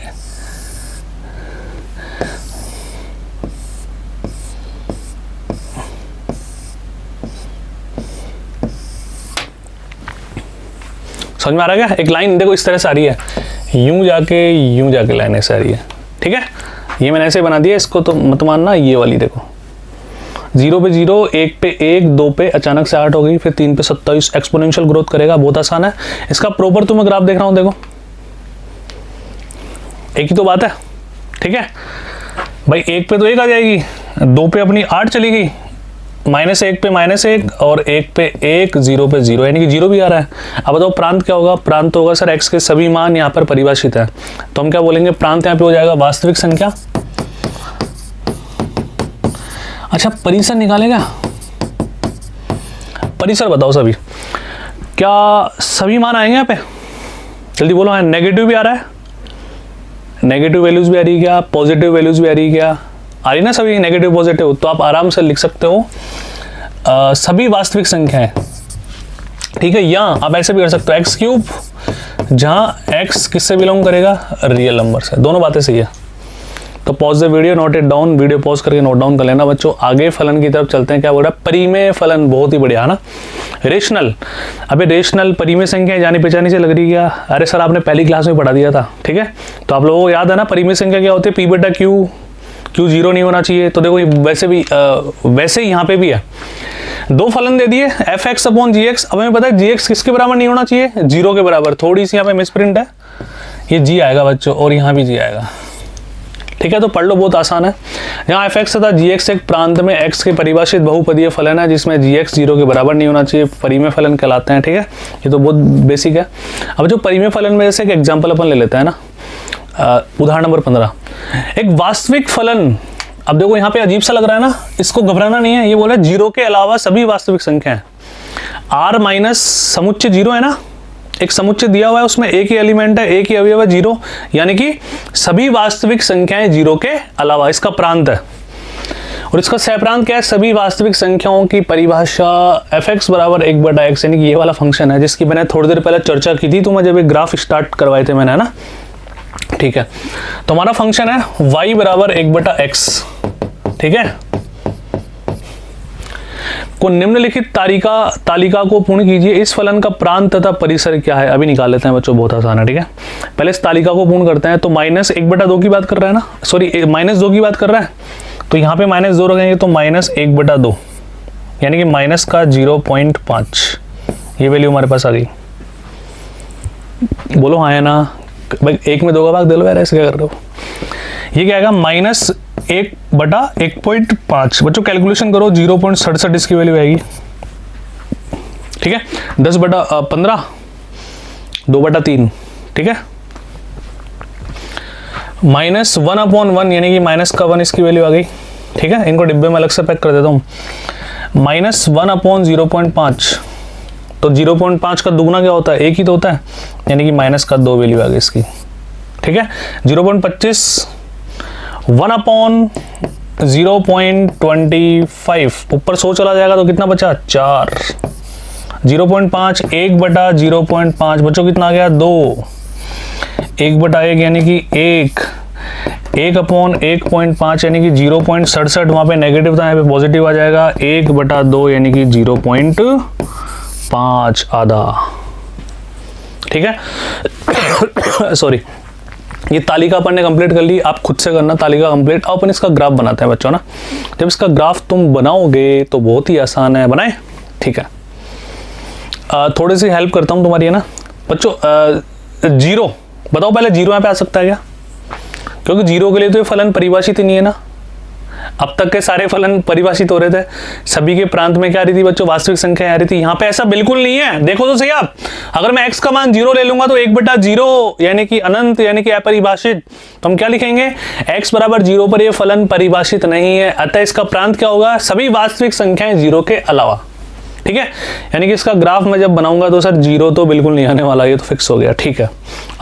समझ में आ रहा है क्या? एक लाइन देखो इस तरह से आ रही है, यूं जाके लाइन ऐसे आ रही है। ठीक है, ये मैंने ऐसे बना दिया, इसको तो मत मानना। ये वाली देखो 0 पे 0, 1 पे 1, 2 पे अचानक से 8 हो गई, फिर 3 पे 27, एक्सपोनेंशियल ग्रोथ करेगा। बहुत आसान है इसका प्रॉपर तो मैं ग्राफ देख रहा हूं, देखो एक ही तो बात है। ठीक है भाई, 1 पे तो 1 आ जाएगी, 2 पे अपनी 8 चली गई, -1 पे -1 और 1 पे 1, 0 पे 0, यानी कि 0 भी आ रहा है। अब बताओ प्रांत क्या होगा? प्रांत होगा सर x के सभी मान यहाँ पर परिभाषित है, तो हम क्या बोलेंगे, प्रांत यहाँ पे हो जाएगा वास्तविक संख्या। अच्छा परिसर निकालेगा, परिसर बताओ सभी, क्या सभी मान आएंगे यहाँ पे? जल्दी बोलो। हाँ, नेगेटिव भी आ रहा है, नेगेटिव वैल्यूज भी आ रही है क्या? पॉजिटिव वैल्यूज भी आ रही है क्या? आ रही ना सभी, नेगेटिव पॉजिटिव। तो आप आराम से लिख सकते हो सभी वास्तविक संख्याएं। ठीक है, या आप ऐसे भी कर सकते हो x3, जहां x किससे बिलोंग करेगा? रियल नंबर से। दोनों बातें सही है। तो pause the video, note it down, video pause करके नोट डाउन कर लेना बच्चों। आगे फलन की तरफ चलते हैं। क्या बोल रहा है? परिमेय फलन, बहुत ही बढ़िया है ना। रेशनल, अबे रेशनल परिमेय संख्या जानी पहचानी से लग रही है क्या? अरे सर आपने पहली क्लास में पढ़ा दिया था। ठीक है, तो आप लोगों को याद है ना परिमेय संख्या क्या होती है? पी बटा क्यू, क्यू 0 नहीं होना चाहिए। तो देखो वैसे भी वैसे ही यहाँ पे भी है, दो फलन दे दिए fx अपॉन gx। अब हमें पता है gx किसके बराबर नहीं होना चाहिए? 0 के बराबर। थोड़ी सी यहाँ पे मिसप्रिंट है, ये g आएगा बच्चों और यहाँ भी g आएगा। ठीक है, तो पढ़ लो, बहुत आसान है। यहाँ fx तथा gx एक प्रांत में x के परिभाषित बहुपदीय फलन है, जिसमें gx 0 के बराबर नहीं होना चाहिए, परिमेय फलन कहलाते हैं। ठीक है, ये तो बहुत बेसिक है। अब जो परिमेय फलन में जैसे एक एग्जाम्पल अपन ले लेते हैं ना, उदाहरण नंबर 15, एक वास्तविक फलन। अब देखो यहाँ पे अजीब सा लग रहा है ना, इसको घबराना नहीं है। ये बोला 0 के अलावा सभी वास्तविक संख्याएं, r माइनस समुच्चय 0 है ना, एक समुच्चय दिया हुआ है, उसमें एक ही एलिमेंट है, एक ही अवयव है 0, यानी कि सभी वास्तविक संख्याएं 0 के अलावा, इसका प्रांत है। और इसका सहप्रांत क्या है? सभी वास्तविक संख्याओं की परिभाषा fx बराबर 1/x, यानी कि ये वाला फंक्शन है जिसकी मैंने थोड़ी देर पहले चर्चा की थी, तो मैं जब एक ग्राफ स्टार्ट करवाए थे मैंने, है ना। ठीक है, तो हमारा फंक्शन है y बराबर 1/x। ठीक है, को निम्नलिखित तालिका को पूर्ण कीजिए। इस फलन का प्रांत तथा परिसर क्या है? अभी निकाल लेते हैं बच्चों, बहुत आसान है। ठीक है, पहले इस तालिका को पूर्ण करते हैं। तो -1/2 की बात कर रहा है ना, सॉरी -2 की बात कर रहा है, तो यहाँ पे -2 रखेंगे तो -1/2, यानी कि माइनस का 0.5, ये वैल्यू हमारे पास आ गई। बोलो हाँ है ना भाई, 1 में 2 का भाग दे लो यार, ऐसे क्या कर रहे हो? ये क्या आएगा? -1/1.5। बच्चों कैलकुलेशन करो, 0.67 इसकी वैल्यू आएगी। ठीक है, 10/15, 2/3। ठीक है, -1/1, यानी कि माइनस का 1 इसकी वैल्यू आ गई। ठीक है, इनको डिब्बे में अलग से पैक कर देता हूँ। -1/0.5, तो 0.5 का दुगना क्या होता है? 1 ही तो होता है, यानी कि माइनस का 2 वैल्यू आ गई इसकी। ठीक है, 0.25, 1/0.25, ऊपर 100 चला जाएगा तो कितना बचा? 4। 0.5, 1/0.5 बच्चों कितना आ गया? 2। 1/1 यानी कि 1, 1/1.5 यानी कि 0.67, वहां पे नेगेटिव था, यहाँ पे पॉजिटिव आ जाएगा। 1/2 यानी कि 0.5, आधा। ठीक है, सॉरी, ये तालिका अपन ने कंप्लीट कर ली। आप खुद से करना तालिका कंप्लीट। अब अपन इसका ग्राफ बनाते हैं बच्चों ना। जब इसका ग्राफ तुम बनाओगे तो बहुत ही आसान है, बनाए। ठीक है, थोड़ी सी हेल्प करता हूँ तुम्हारी, है ना बच्चों। 0 बताओ पहले, 0 यहाँ पे आ सकता है क्या? क्योंकि 0 के लिए तो ये फलन परिभाषित ही नहीं है ना। अब तक के सारे फलन परिभाषित हो रहे थे, सभी के प्रांत में क्या आ रही थी बच्चों, वास्तविक संख्या आ रही थी। यहाँ पे ऐसा बिल्कुल नहीं है, देखो तो सही आप, अगर मैं x का मान 0 ले लूंगा तो 1/0 यानी कि अनंत यानी कि अपरिभाषित, तो हम क्या लिखेंगे, x बराबर 0 पर ये फलन परिभाषित नहीं है, अतः इसका प्रांत क्या होगा, सभी वास्तविक संख्याएं 0 के अलावा। ठीक है, यानी कि इसका ग्राफ मैं जब बनाऊंगा तो सर 0 तो बिल्कुल नहीं आने वाला, ये तो फिक्स हो गया। ठीक है,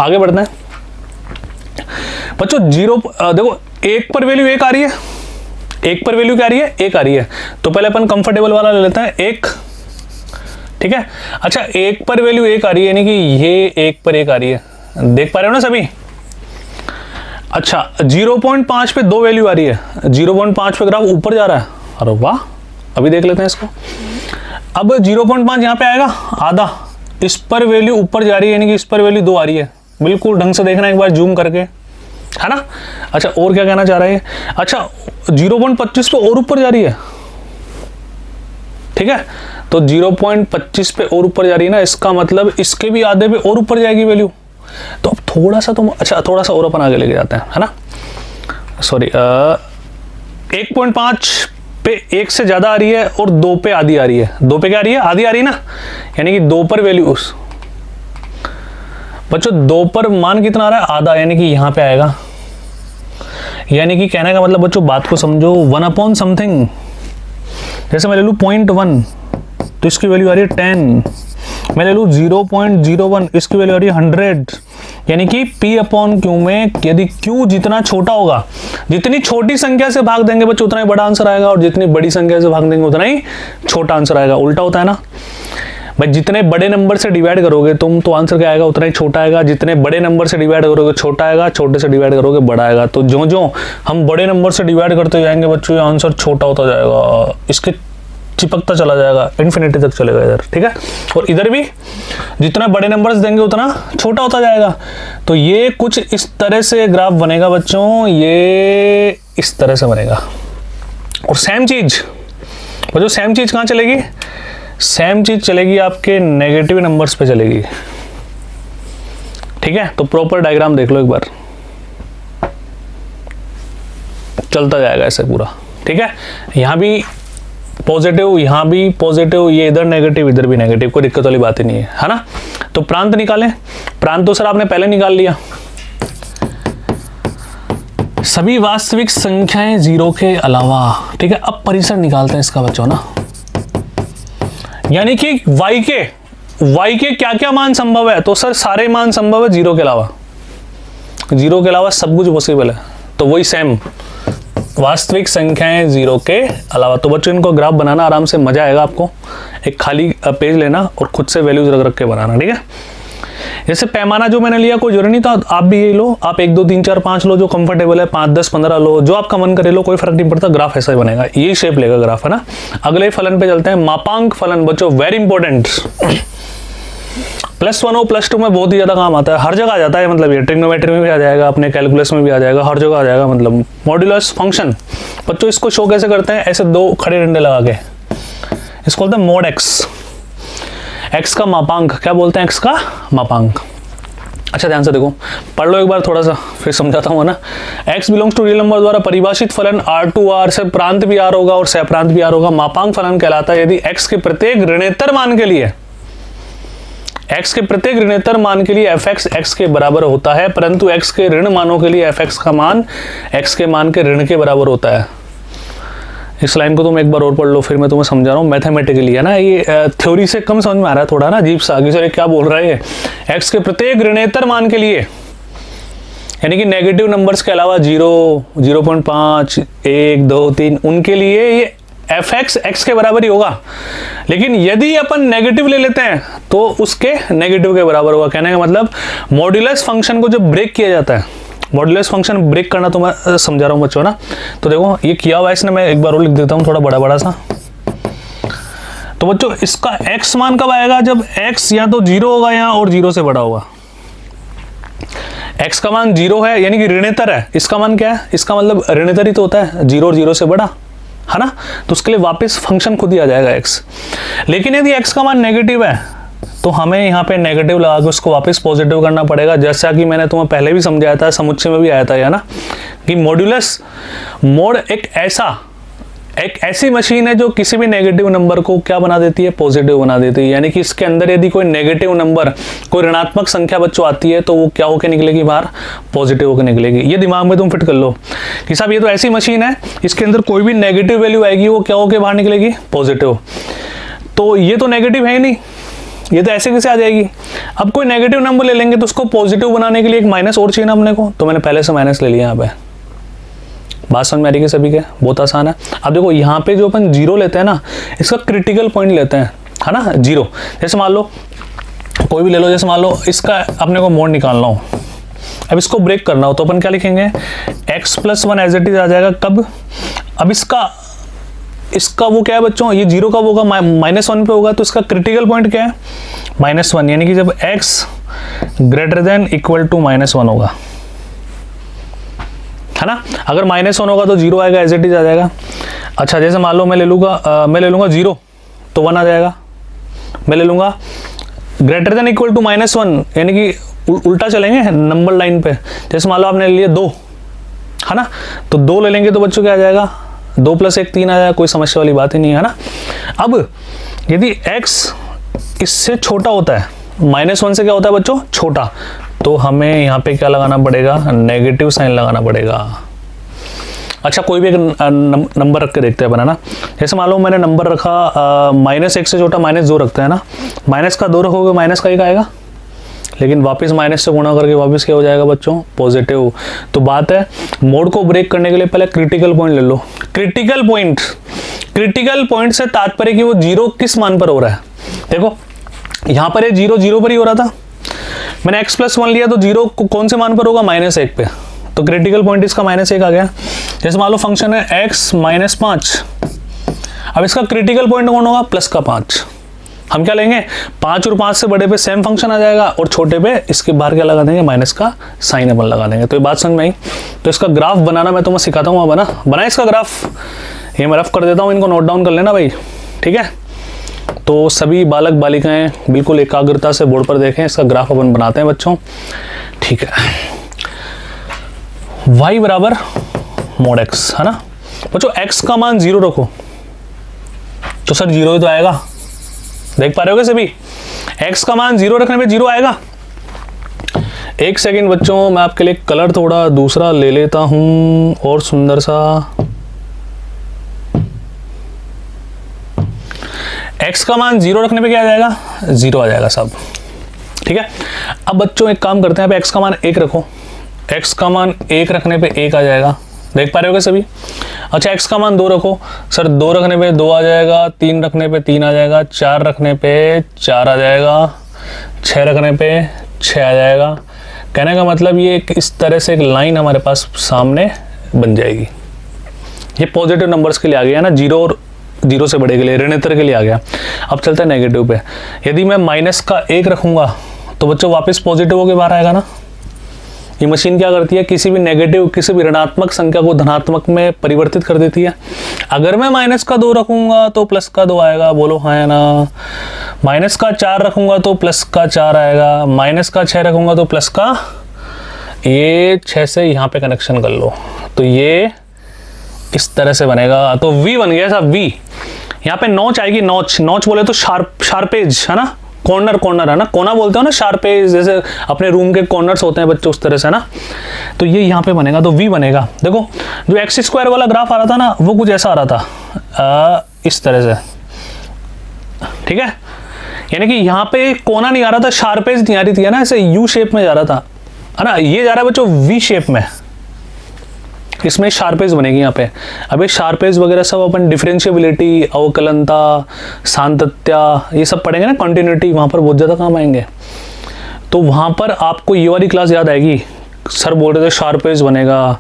आगे बढ़ते हैं बच्चों। 0 देखो 1 पर वैल्यू 1 आ रही है, 1 पर वैल्यू क्या आ रही है, 1 आ रही है, तो पहले अपन कंफर्टेबल वाला ले लेते हैं 1। ठीक है, अच्छा 1 पर वैल्यू 1 आ रही है यानी कि ये 1 पर 1 आ रही है, देख पा रहे हो ना सभी। अच्छा 0.5 पे 2 वैल्यू आ रही है, 0.5 पे ग्राफ ऊपर जा रहा है, अरे वाह, अभी देख लेते हैं इसको। अब 0.5 यहाँ पे आएगा आधा, इस पर वैल्यू ऊपर जा रही है यानी कि इस पर वैल्यू 2 आ रही है, बिल्कुल ढंग से देखना एक बार जूम करके, है ना। अच्छा और क्या कहना चाह रहा है, अच्छा 0.25 पे और ऊपर जा रही है। ठीक है, तो 0.25 पे और ऊपर जा रही है ना, इसका मतलब इसके भी आधे पे और ऊपर जाएगी वैल्यू। तो अब थोड़ा सा तो अच्छा थोड़ा सा और अपन आगे लेके जाते हैं, है ना, सॉरी 1.5 पे 1 से ज्यादा आ रही है और 2 पे आधी आ रही है, 2 पे क्या आ रही है, आधी आ रही है ना, यानी कि 2 पर वैल्यू बच्चों 2 पर मान कितना आ रहा है, आधा, यानी कि यहां पे आएगा। यानी कि कहने का मतलब बच्चों बात को समझो, 1 समथिंग, जैसे मैं ले लूं 0.1 तो इसकी वैल्यू आ रही है 10, मैं ले लूं 0.01 इसकी वैल्यू आ रही है 100, यानी कि P/Q में यदि Q जितना छोटा होगा, जितनी छोटी संख्या से भाग देंगे बच्चों उतना ही बड़ा आंसर आएगा, और जितनी बड़ी संख्या से भाग देंगे उतना ही छोटा आंसर आएगा। उल्टा होता है ना भाई, जितने बड़े नंबर से डिवाइड करोगे तुम तो आंसर क्या आएगा, उतना ही छोटा आएगा, जितने बड़े नंबर से डिवाइड करोगे छोटा आएगा, छोटे से डिवाइड करोगे बड़ा आएगा। तो जो जो हम बड़े नंबर से डिवाइड करते जाएंगे बच्चों, ये आंसर छोटा होता जाएगा, इसके चिपकता चला जाएगा, इन्फिनिटी तक चलेगा इधर। ठीक है, और इधर भी जितना बड़े नंबर्स देंगे उतना छोटा होता जाएगा। तो ये कुछ इस तरह से ग्राफ बनेगा बच्चों, ये इस तरह से बनेगा। और सेम चीज बच्चों, सेम चीज कहाँ चलेगी, सेम चीज चलेगी आपके नेगेटिव नंबर्स पे चलेगी। ठीक है, तो प्रॉपर डायग्राम देख लो एक बार, चलता जाएगा ऐसे पूरा। ठीक है, यहां भी पॉजिटिव, यहां भी पॉजिटिव, ये इधर नेगेटिव इधर भी नेगेटिव, कोई दिक्कत वाली बात ही नहीं है ना। तो प्रांत निकालें, प्रांत तो सर आपने पहले निकाल लिया, सभी वास्तविक संख्याएं 0 के अलावा। ठीक है, अब परिसर निकालते हैं इसका बच्चों ना, यानी कि y के क्या क्या मान संभव है, तो सर सारे मान संभव है 0 के अलावा, 0 के अलावा सब कुछ पॉसिबल है। तो वही सेम वास्तविक संख्याएं 0 के अलावा। तो बच्चों इनको ग्राफ बनाना आराम से मजा आएगा आपको, एक खाली पेज लेना और खुद से वैल्यूज रख रख के बनाना। ठीक है, जैसे पैमाना जो मैंने लिया कोई जरूरी नहीं, तो आप भी ये लो, आप 1 2 3 4 5 लो, जो कंफर्टेबल है, 5 10 15 लो, जो आपका मन करे लो, कोई फर्क नहीं पड़ता, ग्राफ ऐसा ही बनेगा, ये शेप लेगा ग्राफ, है ना। अगले फलन पे चलते हैं, मापांक फलन बच्चों, वेरी इंपॉर्टेंट, +1 और +2 में बहुत ही ज्यादा काम आता है, हर जगह आ जाता है, मतलब ये ट्रिग्नोमेट्री में भी आ जाएगा, अपने कैलकुलस में भी आ जाएगा, हर जगह आ जाएगा। मतलब मॉड्यूलस फंक्शन बच्चों, इसको शो कैसे करते हैं, ऐसे 2 खड़े डंडे लगा के, इसको बोलते हैं मोड एक्स, एक्स का मापांक, क्या बोलते हैं, एक्स का मापांक। अच्छा ध्यान से देखो, पढ़ लो एक बार थोड़ा सा, फिर समझाता हूँ ना। x belongs to real number द्वारा परिभाषित फलन R2R से प्रांत भी R होगा और सहप्रांत भी R होगा, मापांक फलन कहलाता है यदि x के प्रत्येक ऋणोत्तर मान के लिए, x के प्रत्येक ऋणोत्तर मान के लिए fx x के बराबर होता है, परंतु x के ऋण मानों के लिए fx का मान x के मान के ऋण के बराबर होता है। इस लाइन को तुम एक बार और पढ़ लो, फिर मैं तुम्हें समझा रहा हूँ मैथमेटिकली, है ना, ये थ्योरी से कम समझ में आ रहा है थोड़ा ना, अजीब सा, सर क्या बोल रहा है, x के प्रत्येक ऋणोत्तर मान के लिए, यानी कि नेगेटिव नंबर्स के अलावा 0 0.5 1 2 3 उनके लिए ये fx x के बराबर ही होगा। लेकिन यदि अपन नेगेटिव ले लेते हैं तो उसके नेगेटिव के बराबर होगा। कहने का मतलब मॉड्यूलस फंक्शन को जब ब्रेक किया जाता है, मॉड्यूलस फंक्शन ब्रेक करना तो मैं समझा रहा हूँ बच्चों ना। तो देखो ये किया हुआ है इसने, मैं एक बार और लिख देता हूँ थोड़ा बड़ा बड़ा सा। तो बच्चों इसका x मान कब आएगा, जब x या तो 0 होगा या और 0 से बड़ा होगा। x का मान 0 है यानी कि ऋणोत्तर है, इसका मान क्या है, इसका मतलब ऋणोत्तर ही तो होता है, 0 और 0 से बड़ा, है ना। तो उसके लिए वापस फंक्शन खुद ही आ जाएगा x। लेकिन यदि x का मान नेगेटिव है तो हमें यहाँ पे नेगेटिव लगा के उसको वापस पॉजिटिव करना पड़ेगा, जैसा कि मैंने तुम्हें पहले भी समझाया था, समुच्चय में भी आया था, है ना, कि मॉड्यूलस मोड एक ऐसा एक ऐसी मशीन है जो किसी भी नेगेटिव नंबर को क्या बना देती है, पॉजिटिव बना देती है। यानी कि इसके अंदर यदि कोई नेगेटिव नंबर, कोई ऋणात्मक संख्या बच्चों आती है तो वो क्या होकर निकलेगी बाहर, पॉजिटिव होकर निकलेगी। ये दिमाग में तुम फिट कर लो कि साहब ये तो ऐसी मशीन है इसके अंदर कोई भी नेगेटिव वैल्यू आएगी वो क्या होकर बाहर निकलेगी, पॉजिटिव। तो ये तो नेगेटिव है ही नहीं, ये तो ऐसे कैसे आ जाएगी। अब कोई नेगेटिव नंबर ले लेंगे तो उसको पॉजिटिव बनाने के लिए एक माइनस और चाहिए ना अपने को, तो मैंने पहले से माइनस ले लिया यहाँ पे। बात समझ में आ रही है सभी के, बहुत आसान है। अब देखो यहाँ पे जो अपन जीरो लेते हैं ना, इसका क्रिटिकल पॉइंट लेते हैं, है ना, जीरो। जैसे मान लो कोई भी ले लो, जैसे मान लो इसका अपने को मोड निकालना हो, अब इसको ब्रेक करना हो तो अपन क्या लिखेंगे, x + 1 एज इट इज आ जाएगा। कब, अब इसका वो क्या है बच्चों, ये जीरो कब होगा, -1 पे होगा, तो इसका क्रिटिकल पॉइंट क्या है, -1। यानी कि जब x > -1 होगा, है ना। अगर -1 होगा तो जीरो आएगा, एज इट इज आ जाएगा। अच्छा जैसे मान लो मैं ले लूंगा 0 तो 1 आ जाएगा। मैं ले लूंगा > -1 यानी कि उल्टा चलेंगे नंबर लाइन पे। जैसे मान लो आपने ले लिया 2, है ना, तो 2 ले लेंगे तो बच्चों क्या आ जाएगा, 2 + 1 3 आ जाएगा, कोई समस्या वाली बात ही नहीं है ना। अब यदि x इससे छोटा होता है, -1 से क्या होता है बच्चों, छोटा, तो हमें यहाँ पे क्या लगाना पड़ेगा, नेगेटिव साइन लगाना पड़ेगा। अच्छा कोई भी एक नंबर रख के देखते हैं अपन, है ना। जैसे मान लो मैंने नंबर रखा -1 से छोटा -2 रखते हैं ना, माइनस का 2 रखोगे माइनस का 1 आएगा, लेकिन वापस माइनस से गुणा करके वापस क्या हो जाएगा बच्चों, पॉजिटिव। तो बात है मोड को ब्रेक करने के लिए पहले क्रिटिकल पॉइंट ले लो। क्रिटिकल पॉइंट से तात्पर्य कि वो जीरो किस मान पर हो रहा है। देखो यहाँ पर ये जीरो पर ही हो रहा था, मैंने x + 1 लिया तो जीरो कौन से मान पर होगा, -1 पे, तो क्रिटिकल पॉइंट इसका -1 आ गया। जैसे मान लो फंक्शन है x - 5, अब इसका क्रिटिकल पॉइंट कौन होगा, +5। हम क्या लेंगे, 5 और 5 से बड़े पे सेम फंक्शन आ जाएगा और छोटे पे इसके बाहर क्या लगा देंगे, माइनस का साइन अपन लगा देंगे। तो ये बात समझ में आई। तो इसका ग्राफ बनाना मैं तुम्हें सिखाता हूँ, बना इसका ग्राफ, ये मैं रफ कर देता हूँ, इनको नोट डाउन कर लेना भाई, ठीक है। तो सभी बालक बालिकाएं बिल्कुल एकाग्रता से बोर्ड पर देखें, इसका ग्राफ अपन बनाते हैं बच्चों, ठीक है। y बराबर mod x, है ना बच्चों। x का मान 0 रखो तो सर 0 ही तो आएगा, देख पा रहे हो सभी, x का मान 0 रखने पे 0 आएगा। एक सेकेंड बच्चों, मैं आपके लिए कलर थोड़ा दूसरा ले लेता हूं और सुंदर सा। x का मान 0 रखने पे क्या आ जाएगा, 0 आ जाएगा सब, ठीक है। अब बच्चों एक काम करते हैं, अब x का मान 1 रखो, x का मान 1 रखने पे 1 आ जाएगा, देख पा रहे हो सभी। अच्छा x का मान 2 रखो, सर 2 रखने पे 2 आ जाएगा, 3 रखने पे 3 आ जाएगा, 4 रखने पे 4 आ जाएगा, 6 रखने पे 6 आ जाएगा। कहने का मतलब ये इस तरह से एक लाइन हमारे पास सामने बन जाएगी। ये पॉजिटिव नंबर्स के लिए आ गया ना, 0 और 0 से बड़े के लिए, ऋणात्मक के लिए आ गया। अब चलता है नेगेटिव पे। यदि मैं -1 रखूंगा तो बच्चों वापस पॉजिटिव होके बाहर आएगा ना। ये मशीन क्या करती है, किसी भी नेगेटिव, किसी भी ऋणात्मक संख्या को धनात्मक में परिवर्तित कर देती है। अगर मैं -2 रखूंगा तो +2 आएगा, बोलो हाँ या ना। -4 रखूंगा तो +4 आएगा, -6 रखूंगा तो +, ये 6 से यहाँ पे कनेक्शन कर लो, तो ये इस तरह से बनेगा। तो V बन गया साहब, V। यहाँ पे नॉच आएगी, नॉच बोले तो शार्पेज, है ना, कॉर्नर है ना, कोना बोलते हो ना, शार्पेज, जैसे अपने रूम के कॉर्नर्स होते हैं बच्चों, उस तरह से ना। तो ये यहाँ पे बनेगा, तो V बनेगा। देखो जो x² वाला ग्राफ आ रहा था ना, वो कुछ ऐसा आ रहा था, इस तरह से, ठीक है। यानी कि यहाँ पे कोना नहीं आ रहा था, शार्पेज नहीं आ रही थी, है ना, ऐसे U शेप में जा रहा था, है ना। ये जा रहा है बच्चों V शेप में, इसमें शार्पेज बनेगी यहाँ पे। अब ये शार्पेज वगैरह सब अपन डिफरेंशिएबिलिटी, अवकलनता, सांतत्य, ये सब पढ़ेंगे ना, कंटिन्यूटी, वहाँ पर बहुत ज़्यादा काम आएंगे। तो वहाँ पर आपको ये वाली क्लास याद आएगी, सर बोल रहे थे शार्पेज बनेगा,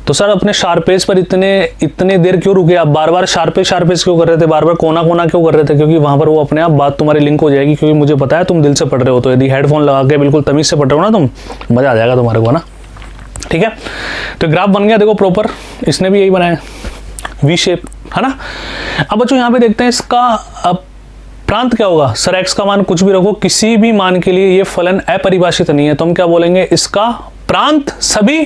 तो सर अपने शार्पेज पर इतने देर क्यों रुके आप, बार बार शार्पेज क्यों कर रहे थे, बार बार कोना क्यों कर रहे थे, क्योंकि वहाँ पर वो अपने आप बात तुम्हारी लिंक हो जाएगी, क्योंकि मुझे पता है तुम दिल से पढ़ रहे हो। तो यदि हेडफोन लगा के बिल्कुल तमीज से पढ़ रहे हो ना तुम, मज़ा आ जाएगा तुम्हारे को ना, ठीक है। तो ग्राफ बन गया, देखो प्रॉपर, इसने भी यही बनाया, V शेप, है ना। अब बच्चों यहाँ पे देखते हैं इसका प्रांत क्या होगा। सर x का मान कुछ भी रखो, किसी भी मान के लिए ये फलन अपरिभाषित नहीं है, तो हम क्या बोलेंगे, इसका प्रांत सभी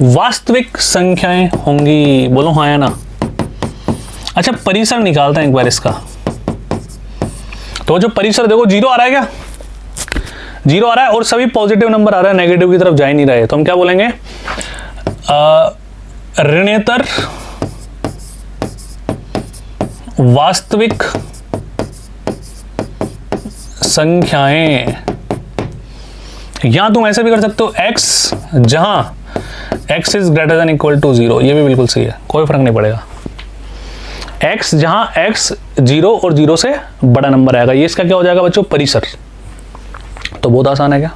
वास्तविक संख्याएं होंगी, बोलो हाँ या ना। अच्छा परिसर निकालते हैं एक बार इसका। तो जो परिसर देखो 0 आ रहा है क्या, 0 आ रहा है और सभी पॉजिटिव नंबर आ रहा है, नेगेटिव की तरफ जा ही नहीं रहे, तो हम क्या बोलेंगे, ऋणेतर वास्तविक संख्याएं। या तुम ऐसे भी कर सकते हो x जहां x is greater than equal to 0, ये भी बिल्कुल सही है, कोई फर्क नहीं पड़ेगा। x जहां x 0 और 0 से बड़ा नंबर आएगा, ये इसका क्या हो जाएगा बच्चों, परिसर। तो बहुत आसान है क्या,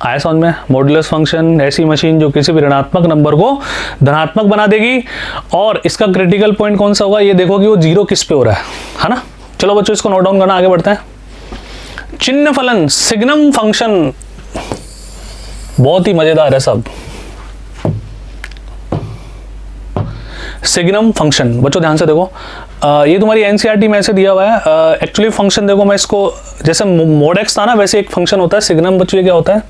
आया समझ में। मॉडुलस फंक्शन ऐसी मशीन जो किसी भी ऋणात्मक नंबर को धनात्मक बना देगी, और इसका क्रिटिकल पॉइंट कौन सा होगा, ये देखो कि वो 0 किस पे हो रहा है ना। चलो बच्चों इसको नोट डाउन करना, आगे बढ़ते हैं। चिन्ह फलन सिग्नम फंक्शन, बहुत ही मजेदार है सब। सिग्नम फंक्शन बच्चों ध्यान से देखो, ये तुम्हारी एनसीईआरटी में ऐसे दिया हुआ है। एक्चुअली फंक्शन देखो, मैं इसको जैसे मोड एक्स था ना, वैसे एक फंक्शन होता है सिग्नम। बच्चों ये क्या होता है,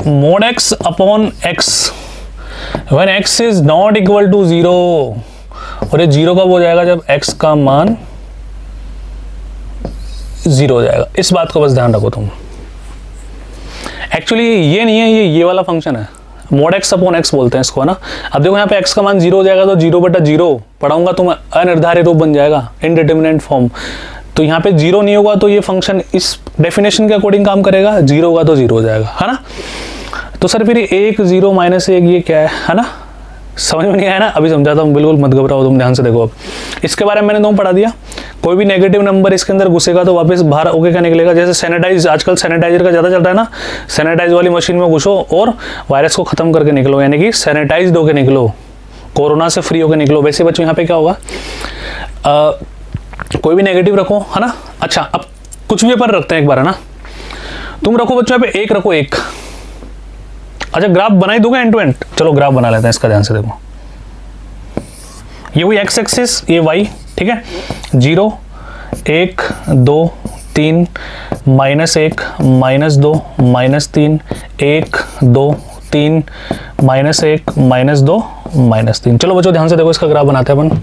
mod x upon x when x is not equal to 0, और ये 0 कब हो जाएगा, जब x का मान 0 हो जाएगा। इस बात को बस ध्यान रखो तुम। एक्चुअली ये नहीं है, ये वाला फंक्शन है, मोड एक्स अपॉन एक्स बोलते हैं इसको, है ना। अब देखो यहाँ पे x का मान 0 हो जाएगा, तो 0/0 पढ़ाऊंगा तो अनिर्धारित रूप बन जाएगा, इनडिटरमिनेट फॉर्म। तो यहाँ पे 0 नहीं होगा तो ये फंक्शन इस डेफिनेशन के अकॉर्डिंग काम करेगा, 0 होगा तो 0 हो जाएगा, है ना। तो सर फिर 1 0 -1 ये क्या है ना, समझ में नहीं आया ना, अभी समझाता हूँ, बिल्कुल मत घबराओ तुम, ध्यान से देखो। अब इसके बारे में मैंने तुम पढ़ा दिया, कोई भी नेगेटिव नंबर इसके अंदर घुसेगा तो वापस बाहर होके क्या निकलेगा। जैसे सैनिटाइज, आजकल सैनिटाइजर का ज़्यादा चल रहा है ना, सैनिटाइज वाली मशीन में घुसो और वायरस को खत्म करके निकलो, यानी कि सैनिटाइज होकर निकलो, कोरोना से फ्री होकर निकलो। वैसे बच्चों यहाँ पे क्या होगा, कोई भी नेगेटिव रखो, है ना। अच्छा अब कुछ भी पर रखते हैं एक बार, है ना। तुम रखो बच्चों यहाँ पे 1 रखो, 1। अच्छा ग्राफ बना ही दोगे एंड टू एंड, चलो ग्राफ बना लेते हैं इसका, ध्यान से देखो। ये हुई एक्स एक्सिस, ये वाई, ठीक है। 0 1 2 3 -1 -2 -3 1 2 3 -1 -2 -3। चलो बच्चों ध्यान से देखो, इसका ग्राफ बनाते हैं अपन।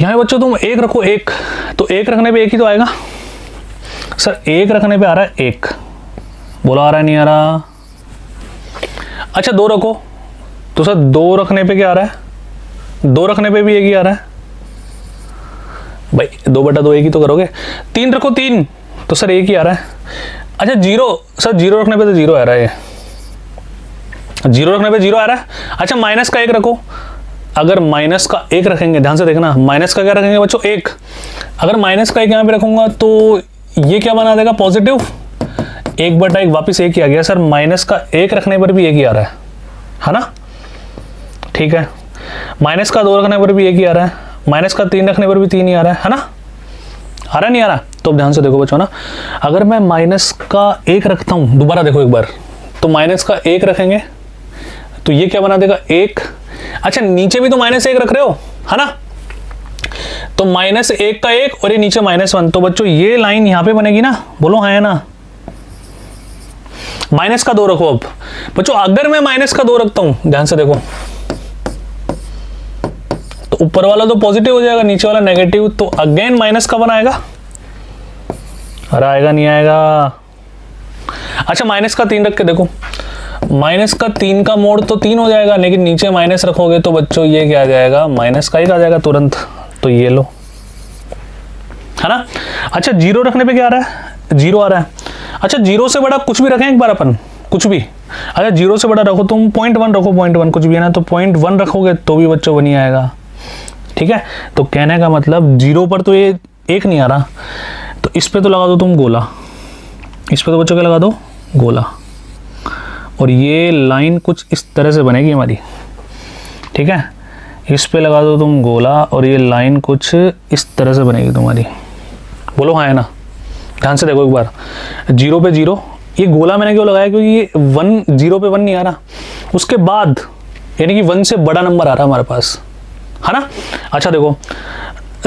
यहाँ बच्चों तुम 1 रखो, 1, तो 1 रखने पे 1 ही तो आएगा। सर 1 रखने पे आ रहा है 1, बोला आ रहा है नहीं आ रहा। अच्छा 2 रखो, तो सर 2 रखने पे क्या आ रहा है, 2 रखने पे भी 1 ही आ रहा है भाई, 2/2 1 ही तो करोगे। 3 रखो, 3, तो सर 1 ही आ रहा है। अच्छा 0, सर 0 रखने पे तो 0 आ रहा है, 0 रखने पे 0 आ रहा है। अच्छा माइनस का 1 रखो, अगर माइनस का 1 रखेंगे, ध्यान से देखना, माइनस का क्या रखेंगे बच्चों, 1। अगर माइनस का 1 यहाँ पे रखूंगा तो ये क्या बना देगा, पॉजिटिव, 1/1 वापिस 1 ही आ गया। सर माइनस का 1 रखने पर भी 1 ही आ रहा है ना, ठीक है। माइनस का 2 रखने पर भी 1 ही आ रहा है, माइनस का 3 रखने पर भी 3 ही आ रहा है ना, आ रहा नहीं आ रहा। तो ध्यान से देखो बच्चों ना, अगर मैं माइनस का 1 रखता हूं, दोबारा देखो एक बार, तो माइनस का 1 रखेंगे तो ये क्या बना देगा, 1। अच्छा नीचे भी तो -1 रख रहे हो, है ना, तो -1 का 1 और ये नीचे -1, तो बच्चों ये लाइन यहां पे बनेगी ना, बोलो हाँ है ना। माइनस का 2 रखो। अब बच्चों अगर मैं माइनस का 2 रखता हूं, ध्यान से देखो, तो ऊपर वाला तो पॉजिटिव हो जाएगा, नीचे वाला नेगेटिव, तो अगेन माइनस का 1 आएगा, अरे आएगा नहीं आएगा। अच्छा माइनस का 3 रख के देखो, माइनस का 3 का मोड तो 3 हो जाएगा, लेकिन नीचे माइनस रखोगे तो बच्चों ये क्या आ जाएगा, माइनस का 1 आ जाएगा तुरंत, तो ये लो, है ना। अच्छा 0 रखने पे क्या आ रहा है, 0 आ रहा है। अच्छा 0 से बड़ा कुछ भी रखें एक बार अपन, कुछ भी। अच्छा 0 से बड़ा रखो तुम, 0.1 रखो, 0.1 कुछ भी है ना, तो 0.1 रखोगे तो भी बच्चों 1 ही आएगा, ठीक है। तो कहने का मतलब 0 पर तो ये 1 नहीं आ रहा, तो इस पे तो लगा दो तुम गोला, इस पे तो बच्चों क्या लगा दो, गोला, और ये लाइन कुछ इस तरह से बनेगी हमारी, ठीक है। इस पे लगा दो तुम गोला और ये लाइन कुछ इस तरह से बनेगी तुम्हारी, बोलो हाँ है ना। ध्यान से देखो एक बार, 0 पे 0, ये गोला मैंने क्यों लगाया, क्योंकि ये 0 पे 1 नहीं आ रहा, उसके बाद यानी कि 1 से बड़ा नंबर आ रहा है हमारे पास, है ना। अच्छा देखो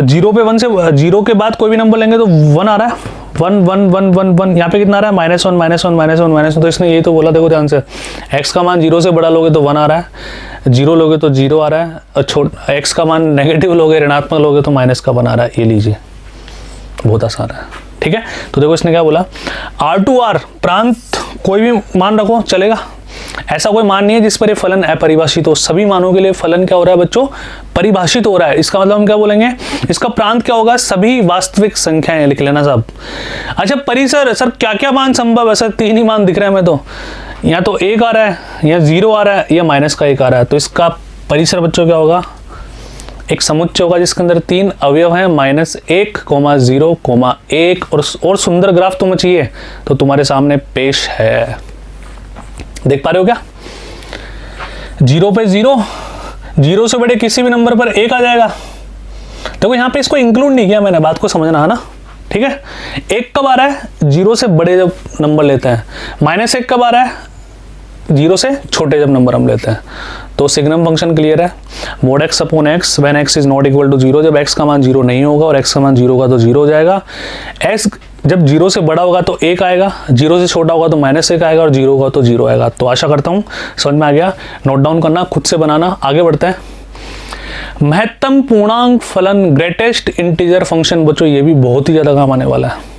0 पे 1 से 0 के बाद कोई भी नंबर लेंगे तो 1 आ रहा है, 1 1 1 1 1, यहाँ पे कितना आ रहा है -1 -1 -1 -1, तो इसने यही तो बोला, देखो ध्यान से, x का मान 0 से बड़ा लोगे तो 1 आ रहा है, 0 लोगे तो 0 आ रहा है, और x का मान नेगेटिव लोगे, ऋणात्मक लोगे तो माइनस का 1 आ रहा है। ये लीजिए, बहुत आसान है, ठीक है। तो देखो इसने क्या बोला, R2R प्रांत कोई भी मान रखो चलेगा, ऐसा कोई मान नहीं है जिस पर ये फलन अपरिभाषित हो, सभी मानों के लिए फलन क्या हो रहा है बच्चों, परिभाषित हो रहा है। इसका मतलब हम क्या बोलेंगे, इसका प्रांत क्या होगा, सभी वास्तविक संख्याएं, लिख लेना साहब। अच्छा परिसर, सर क्या क्या मान संभव है, सर 3 ही मान दिख रहे हैं हमें तो, या तो 1 आ रहा है, या 0 आ रहा है, या माइनस का 1 आ रहा है, तो इसका परिसर बच्चों क्या होगा, एक समुच्चय होगा जिसके अंदर 3 अवयव हैं, -1, 0, 1, और सुंदर ग्राफ तुम्हें चाहिए तो तुम्हारे सामने पेश है, देख पा रहे हो क्या, 0 पे 0, 0 से बड़े किसी भी नंबर पर 1 आ जाएगा। देखो यहाँ पे इसको इंक्लूड नहीं किया मैंने, बात को समझना है ना, ठीक है। 1 कब आ रहा है, 0 से बड़े जब नंबर लेते हैं, -1 कब आ रहा है, 0 से छोटे जब नंबर हम लेते हैं। तो सिग्नम फंक्शन क्लियर है, mod x upon x when x is not equal to 0, जब x का मान 0 नहीं होगा और x का मान 0 होगा तो 0 हो जाएगा। x जब 0 से बड़ा होगा तो 1 आएगा, 0 से छोटा होगा तो -1 आएगा, और 0 होगा तो 0 आएगा। तो आशा करता हूँ समझ में आ गया, नोट डाउन करना, खुद से बनाना। आगे बढ़ते हैं, महत्तम पूर्णांक फलन, ग्रेटेस्ट इंटीजर फंक्शन बच्चों, ये भी बहुत ही ज़्यादा काम आने वाला है।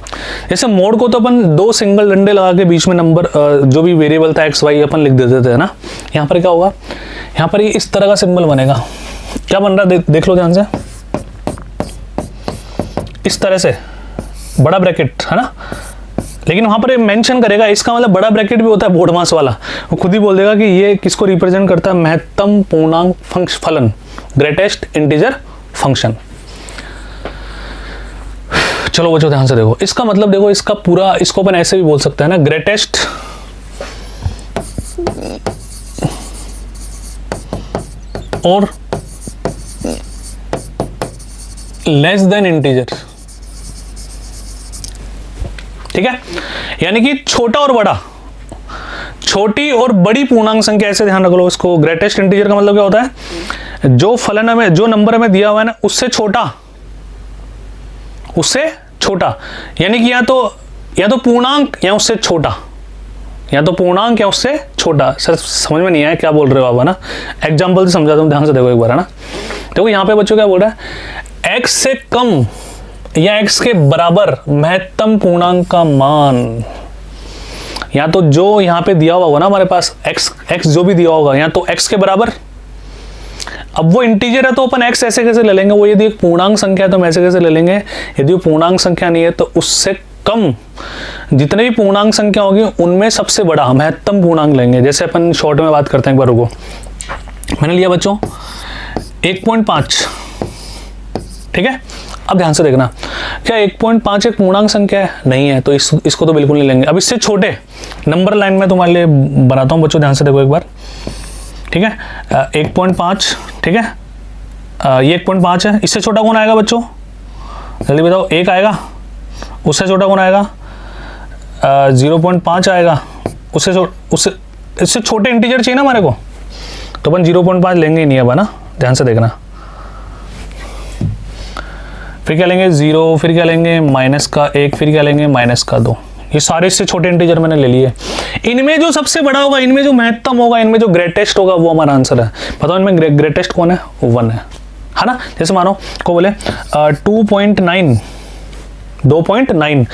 जैसे मोड को तो अपन 2 सिंगल डंडे लगा के बीच में नंबर जो भी वेरिएबल था x y अपन लिख देते थे ना, यहाँ पर क्या होगा, यहाँ पर ये इस तरह का सिंबल बनेगा, क्या बन रहा है देख लो ध्यान से, इस तरह से बड़ा ब्रैकेट है ना, लेकिन वहां पर ये मेंशन करेगा, इसका मतलब बड़ा ब्रैकेट भी होता है बोर्ड मास वाला, वो खुद ही बोल देगा कि ये किसको रिप्रेजेंट करता है, महत्तम पूर्णांक फलन, ग्रेटेस्ट इंटीजर फंक्शन। चलो बच्चों ध्यान से देखो, इसका मतलब देखो, इसका पूरा, इसको अपन ऐसे भी बोल सकते हैं ना, ग्रेटेस्ट और लेस देन इंटीजर, ठीक है, यानी कि छोटा और बड़ा, छोटी और बड़ी पूर्णांक संख्या, ऐसे ध्यान रख लो इसको। ग्रेटेस्ट इंटीजर का मतलब क्या होता है, जो फलन हमें, जो नंबर हमें दिया हुआ है ना, उससे छोटा, उससे छोटा, यानी कि या तो पूर्णांक या उससे छोटा, या तो पूर्णांक या उससे छोटा। सर समझ में नहीं आया क्या बोल रहे हो आप, है ना, एग्जाम्पल से समझाता हूं, ध्यान से देखो एक बार, है ना। देखो यहाँ पे बच्चों क्या बोल रहा है, x से कम या x के बराबर महत्तम पूर्णांक का मान, या तो जो यहाँ पे दिया हुआ होगा ना हमारे पास, x जो भी दिया होगा, या तो x के बराबर, अब वो इंटीजर है तो अपन x ऐसे कैसे ले लेंगे, वो यदि एक पूर्णांक संख्या है तो हम ऐसे कैसे ले लेंगे, यदि वो पूर्णांक संख्या नहीं है तो उससे कम, जितने भी पूर्णांक संख्या होगी उनमें सबसे बड़ा महत्तम पूर्णांक लेंगे। जैसे अपन शॉर्ट में बात करते हैं, एक बार रुको, मैंने लिया बच्चों 1.5, ठीक है। अब ध्यान से देखना, क्या 1.5 एक पूर्णांक संख्या है, नहीं है, तो इसको तो बिल्कुल नहीं लेंगे। अब इससे छोटे नंबर लाइन में तुम्हारे लिए बनाता हूं बच्चों, ध्यान से देखो एक बार, ठीक है। 1.5, ठीक है, ये 1.5 है, इससे छोटा कौन आएगा बच्चों, जल्दी बताओ, 1 आएगा, उससे छोटा कौन आएगा, 0.5 आएगा, उससे इससे छोटे इंटीजर चाहिए ना हमारे को, तो अपन 0.5 लेंगे ही नहीं अब, है ना, ध्यान से देखना। फिर क्या लेंगे 0, फिर क्या लेंगे -1, फिर क्या लेंगे -2, ये सारे इससे छोटे इंटीजर मैंने ले लिए। इनमें जो सबसे बड़ा होगा, इनमें जो महत्तम होगा, इनमें जो ग्रेटेस्ट होगा, वो हमारा आंसर है। बताओ इनमें ग्रेटेस्ट कौन है, 1 है ना। जैसे मानो को बोले 2.9, 2.9,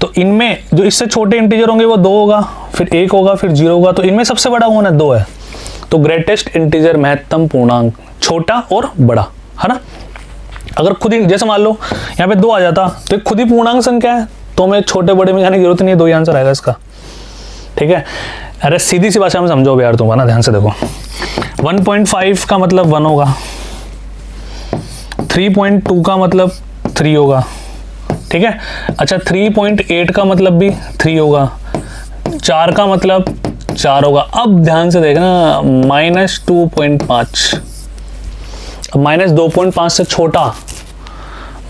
तो इनमें जो इससे छोटे इंटीजर होंगे वो 2 होगा, फिर 1 होगा, फिर 0 होगा, तो इनमें सबसे बड़ा कौन है, 2 है। तो ग्रेटेस्ट इंटीजर महत्तम पूर्णांक, छोटा और बड़ा, है ना। अगर खुद ही, जैसे मान लो यहाँ पे 2 आ जाता तो खुद ही पूर्णांक संख्या है, तो हमें छोटे बड़े में जाने की जरूरत नहीं है, 2 ही आंसर आएगा इसका, ठीक है। अरे सीधी सी भाषा में समझो यार तुम, है ना, ध्यान से देखो। 1.5 का मतलब 1 होगा, 3.2 का मतलब 3 होगा, ठीक है। अच्छा 3.8 का मतलब भी 3 होगा, 4 का मतलब 4 होगा। अब ध्यान से देखना, -2.5, -2.5 से छोटा,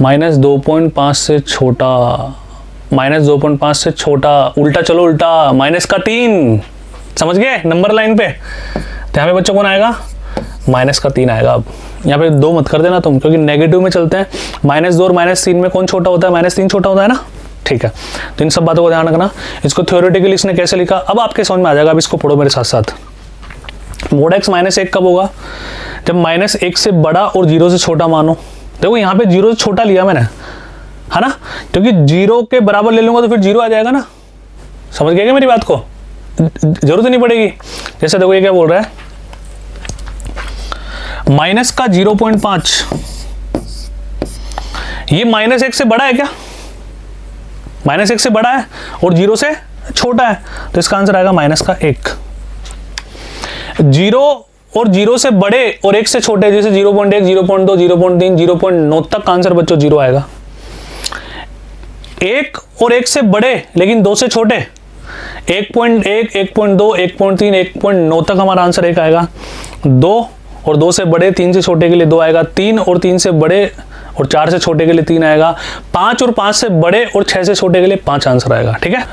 -2.5 से छोटा, -2.5 से छोटा, उल्टा चलो उल्टा, -3, समझ गए नंबर लाइन पे। तो यहाँ पे बच्चों कौन आएगा, -3 आएगा। अब यहाँ पे 2 मत कर देना तुम, क्योंकि नेगेटिव में चलते हैं, -2 और -3 में कौन छोटा होता है, -3 छोटा होता है ना, ठीक है, तो इन सब बातों को ध्यान रखना। इसको थ्योरेटिकली इसने कैसे लिखा अब आपके समझ में आ जाएगा। अब इसको पढ़ो मेरे साथ साथ। मोड x -1 कब होगा? जब -1 से बड़ा और 0 से छोटा मानो। देखो यहाँ पे 0 से छोटा लिया मैंने, है ना, क्योंकि 0 के बराबर ले लूंगा तो फिर 0 आ जाएगा ना। समझ गए क्या मेरी बात को? जरूरत नहीं पड़ेगी। जैसे देखो ये क्या बोल रहा है, माइनस का 0.5, ये -1 से बड़ा है क्या? -1 से बड़ा है और 0 से छोटा है, तो इसका आंसर आएगा -1। 0 और 0 से बड़े और 1 से छोटे, जैसे 0.1, 0.2, 0.3, 0.9 तक का आंसर बच्चों 0 आएगा। 1 और 1 से बड़े लेकिन 2 से छोटे, 1.1, 1.2, 1.3, 1.9 तक हमारा आंसर 1 आएगा। 2 और 2 से बड़े, 3 से छोटे के लिए 2 आएगा। 3 और 3 से बड़े और 4 से छोटे के लिए 3 आएगा। 5 और 5 से बड़े और 6 से छोटे के लिए 5 आंसर आएगा। ठीक है,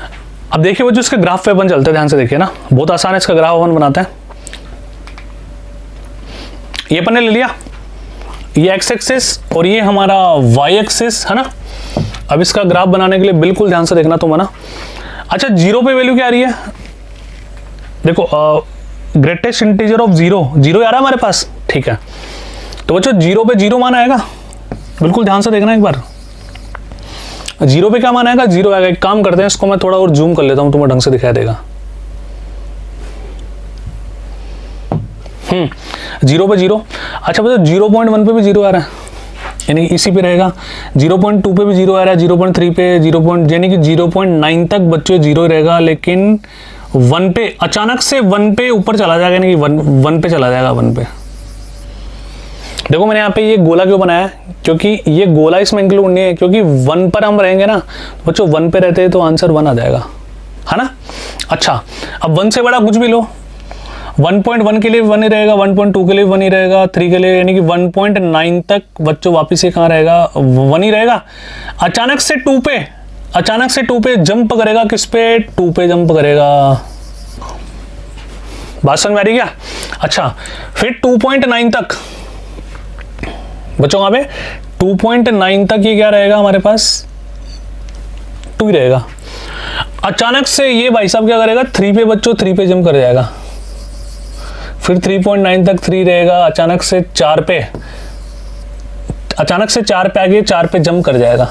अब देखिए वो जो इसके ग्राफ पे अपन चलते हैं, ध्यान से देखिए ना, बहुत आसान है इसका ग्राफ अपन बनाते हैं। ये अपन ने ले लिया, ये एक्स एक्सिस और ये हमारा वाई एक्सिस है ना। अब इसका ग्राफ बनाने के लिए बिल्कुल ध्यान से देखना तुम है ना। अच्छा, 0 पे वैल्यू क्या आ रही है? देखो ग्रेटेस्ट इंटीजर ऑफ 0 आ रहा है हमारे पास। ठीक है, तो बच्चों 0 पे 0 मान आएगा, बिल्कुल ध्यान से देखना एक बार। 0 पे क्या मान आएगा? 0 आएगा। एक काम करते हैं, इसको मैं थोड़ा और जूम कर लेता हूं, तुम्हें ढंग से दिखाई देगा। 0 पे 0। अच्छा बच्चों 0.1 पे भी 0 आ रहा है, यानी इसी पे रहेगा। 0.2 पे भी 0 आ रहा है, 0.3 पे, यानी कि 0.9 तक बच्चों 0 रहेगा। लेकिन 1 पे अचानक से 1 पे ऊपर चला जाएगा, यानी कि 1 पे चला जाएगा। 1 पे देखो मैंने यहाँ पे ये गोला क्यों बनाया है, क्योंकि ये गोला इसमें इंक्लूड नहीं है, क्योंकि 1 पर हम रहेंगे ना बच्चों। 1 पे रहते हैं तो आंसर 1 आ जाएगा, है ना। अच्छा, अब 1 से बड़ा कुछ भी लो, 1.1 के लिए 1 ही रहेगा, 1.2 के लिए 1 ही रहेगा, 3 के लिए, यानी कि 1.9 तक बच्चों वापिस ये कहाँ रहेगा? 1 ही रहेगा। अचानक से 2 पे जंप करेगा, किस पे? 2 पे जंप करेगा। बात समझ में आ रही क्या? अच्छा, फिर 2.9 तक बच्चों, वहां पे 2.9 तक ये क्या रहेगा हमारे पास? 2 ही रहेगा। अचानक से ये भाई साहब क्या करेगा? 3 पे बच्चों, 3 पे जंप कर जाएगा। फिर 3.9 तक 3 रहेगा। अचानक से 4 पे आगे 4 पे जंप कर जाएगा।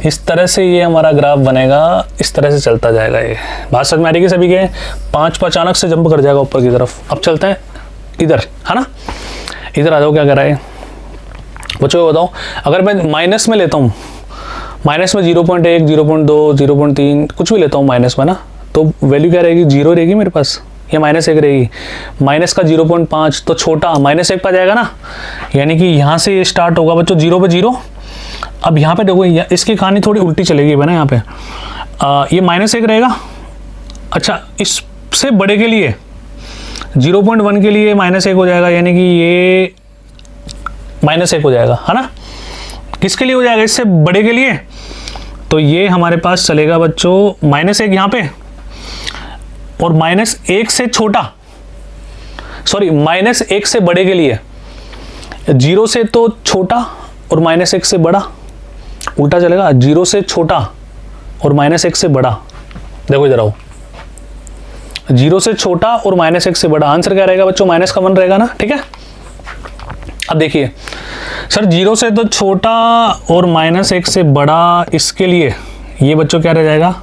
इस तरह से ये हमारा ग्राफ बनेगा, इस तरह से चलता जाएगा। ये बात समझ में आ रही है सभी के? 5 पे अचानक से जंप कर जाएगा ऊपर की तरफ। अब चलते हैं इधर, है ना। इधर आ जाओ, क्या कर रहा है बच्चों बताओ। अगर मैं माइनस में लेता हूँ, माइनस में 0.1, 0.2, 0.3 कुछ भी लेता हूँ माइनस में ना, तो वैल्यू क्या रहेगी? 0 रहेगी मेरे पास, या -1 रहेगी। माइनस का 0.5 तो छोटा -1 पे जाएगा ना, यानी कि यहाँ से ये स्टार्ट होगा बच्चों 0 पे 0। अब यहाँ पे देखो, इसकी कहानी थोड़ी उल्टी चलेगी ना यहाँ पे। ये -1 रहेगा। अच्छा, इससे बड़े के लिए 0.1 के लिए -1 हो जाएगा, यानी कि ये -1 हो जाएगा, है ना। किसके लिए हो जाएगा? इससे बड़े के लिए। तो ये हमारे पास चलेगा बच्चों -1 यहाँ पे, और -1 से छोटा, सॉरी -1 से बड़े के लिए 0 से तो छोटा और -1 से बड़ा, उल्टा चलेगा। 0 से छोटा और -1 से बड़ा। देखो इधर आओ, 0 से छोटा और -1 से बड़ा। आंसर क्या रहेगा बच्चों? -1 रहेगा ना। ठीक है, अब देखिए सर, 0 से तो छोटा और -1 से बड़ा, इसके लिए ये बच्चों क्या रह जाएगा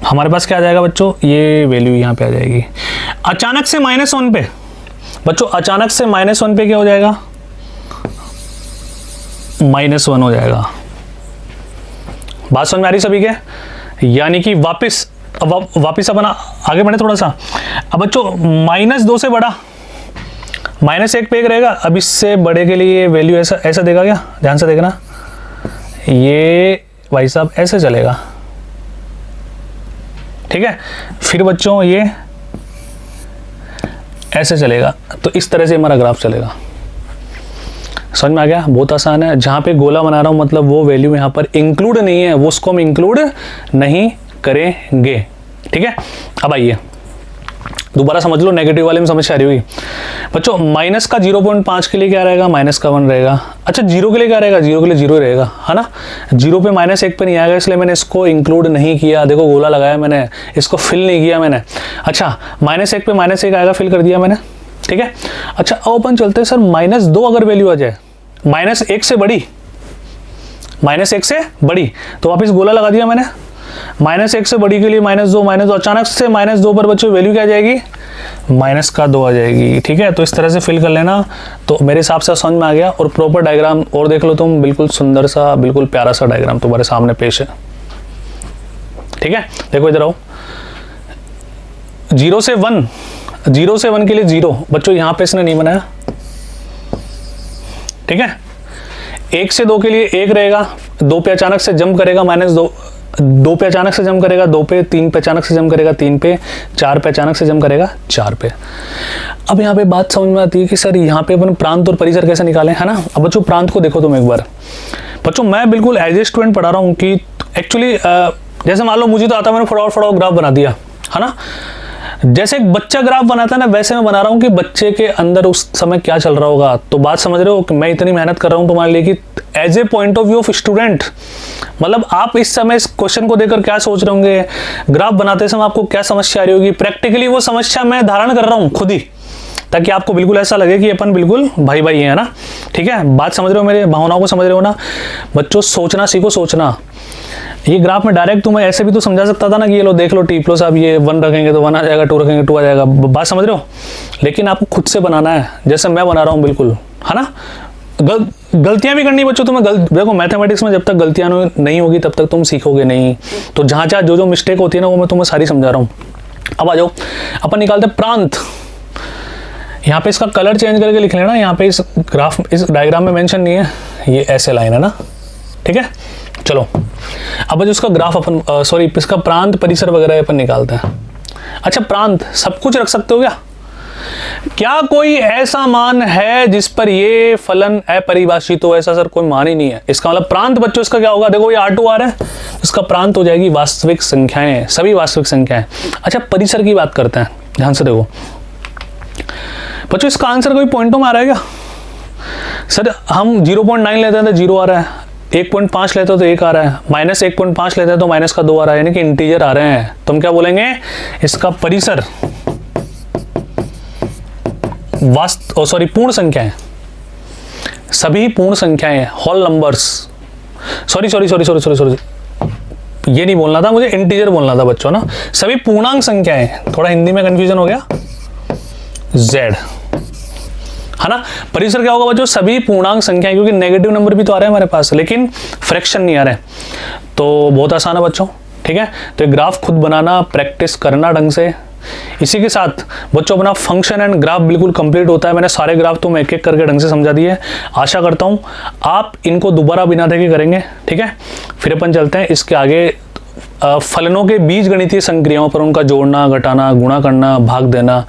हमारे पास? क्या आ जाएगा बच्चों? ये वैल्यू यहाँ पे आ जाएगी। अचानक से -1 पे बच्चों, अचानक से -1 पे क्या हो जाएगा? -1 हो जाएगा। बात समझ में आ रही सभी के? यानी कि वापिस अपन आगे बढ़े थोड़ा सा। अब बच्चों -2 से बड़ा, -1 पे एक रहेगा। अब इससे बड़े के लिए वैल्यू ऐसा देगा क्या? ध्यान से देखना, ये भाई साहब ऐसे चलेगा। ठीक है, फिर बच्चों ये ऐसे चलेगा। तो इस तरह से हमारा ग्राफ चलेगा। समझ में आ गया? बहुत आसान है। जहां पे गोला बना रहा हूं मतलब वो वैल्यू यहां पर इंक्लूड नहीं है, वो उसको हम इंक्लूड नहीं करेंगे। ठीक है, अब आइए दोबारा समझ लो, नेगेटिव वाले में समस्या आ रही होगी बच्चों। माइनस का 0.5 के लिए क्या रहेगा, माइनस का 1 रहेगा। अच्छा जीरो के लिए क्या रहेगा, जीरो के लिए 0 रहेगा, है ना। जीरो पे -1 पे नहीं आएगा, इसलिए मैंने इसको इंक्लूड नहीं किया। देखो गोला लगाया मैंने, इसको फिल नहीं किया मैंने। अच्छा -1 पे -1 आएगा, फिल कर दिया मैंने, ठीक है। अच्छा अब अपन चलते हैं सर, -2 अगर वैल्यू आ जाए, -1 से बड़ी, -1 से बड़ी, तो वापिस गोला लगा दिया मैंने। -1 से बड़ी के लिए -2 अचानक से -2 पर बच्चों वैल्यू क्या आ जाएगी, -2 आ जाएगी, ठीक है। तो इस तरह से फिल कर लेना, तो मेरे हिसाब से समझ में आ गया। और प्रॉपर डायग्राम और देख लो तुम, बिल्कुल सुंदर सा, बिल्कुल प्यारा सा डायग्राम तुम्हारे सामने पेश है, ठीक है। देखो इधर आओ, 0 से 1 के लिए 0 बच्चों यहाँ पे इसने नहीं बनाया, ठीक है। 1 से 2 के लिए 1 रहेगा, 2 पे अचानक से जंप करेगा -2, 2 पे अचानक से जंप करेगा 2 पे, 3 पे अचानक से जंप करेगा 3 पे, 4 पे अचानक से जंप करेगा 4 पे। अब यहाँ पे बात समझ में आती है कि सर यहाँ पे अपन प्रांत और परिसर कैसे निकालें, है ना। अब बच्चों प्रांत को देखो तुम एक बार, बच्चों मैं बिल्कुल एज ए स्टूडेंट पढ़ा रहा हूँ कि एक्चुअली जैसे मान लो मुझे तो आता, मैंने फटाफट ग्राफ बना दिया, है ना। जैसे एक बच्चा ग्राफ बनाता है ना, वैसे मैं बना रहा हूँ कि बच्चे के अंदर उस समय क्या चल रहा होगा। तो बात समझ रहे हो कि मैं इतनी मेहनत कर रहा हूँ तुम्हारे लिए कि as a point of view of student, मतलब आप इस समय इस क्वेश्चन को देखकर क्या सोच रहे होंगे, ग्राफ बनाते समय आपको क्या समस्या आ रही होगी, प्रैक्टिकली वो समस्या मैं धारण कर रहा हूँ खुद ही, ताकि आपको बिल्कुल ऐसा लगे कि अपन बिल्कुल भाई भाई है ना, ठीक है। बात समझ रहे हो, मेरे भावनाओं को समझ रहे हो ना बच्चों। सोचना सीखो, सोचना। ये ग्राफ में डायरेक्ट तुम्हें ऐसे भी तो समझा सकता था ना कि ये लो देख लो टी प्लस, आप ये 1 रखेंगे तो 1 आ जाएगा, 2 रखेंगे 2 आ जाएगा, बात समझ रहे हो। लेकिन आपको खुद से बनाना है, जैसे मैं बना रहा हूँ बिल्कुल, है ना। गलतियां भी करनी बच्चों तुम्हें, देखो मैथमेटिक्स में जब तक गलतियां नहीं होगी तब तक तुम सीखोगे नहीं। तो जहाँ जो मिस्टेक होती है ना वो मैं तुम्हें सारी समझा रहा हूँ। अब आ जाओ, अपन निकालते हैं प्रांत। यहाँ पे इसका कलर चेंज करके लिख लेना, यहाँ पे इस ग्राफ, इस डायग्राम में मेंशन नहीं है, ये ऐसे लाइन है ना, ठीक है। चलो अब जो इसका ग्राफ अपन सॉरी इसका प्रांत परिसर वगैरह अपन निकालते हैं। अच्छा प्रांत सब कुछ रख सकते हो क्या कोई ऐसा मान है जिस पर ये फलन अपरिभाषित हो, ऐसा सर कोई मान ही नहीं है। इसका मतलब प्रांत बच्चों इसका क्या होगा, देखो ये R2 आ रहा है, इसका प्रांत हो जाएगी वास्तविक संख्याएं, सभी वास्तविक संख्याएं। अच्छा परिसर की बात करते हैं, ध्यान से देखो बच्चों, इसका आंसर कोई पॉइंटों में आ रहा है क्या सर। हम 0.9 लेते हैं तो 0 आ रहा है, 1.5 लेते हो तो 1 आ रहा है, -1.5 लेते हैं तो -2 आ रहा है, यानी कि इंटीजर आ रहे हैं। तो हम क्या बोलेंगे, इसका परिसर पूर्ण संख्याएं, सभी पूर्ण संख्याएं, होल नंबर्स। सॉरी ये नहीं बोलना था मुझे, इंटीजर बोलना था बच्चों ना। सभी पूर्णांक संख्याएं, थोड़ा हिंदी में कंफ्यूजन हो गया, Z, है ना। परिसर क्या होगा बच्चों, सभी पूर्णांक संख्याएं, क्योंकि नेगेटिव नंबर भी तो आ रहे हैं हमारे पास, लेकिन फ्रैक्शन नहीं आ रहे, तो बहुत आसान है बच्चों, ठीक है। तो एक ग्राफ खुद बनाना, प्रैक्टिस करना ढंग से। इसी के साथ बच्चों अपना फंक्शन एंड ग्राफ बिल्कुल कंप्लीट होता है। मैंने सारे ग्राफ तो मैं एक एक करके ढंग से समझा दिए। आशा करता हूं आप इनको दोबारा बिना देखे करेंगे, ठीक है। फिर अपन चलते हैं इसके आगे फलनों के बीज गणितीय संक्रियाओं पर, उनका जोड़ना, घटाना, गुणा करना, भाग देना,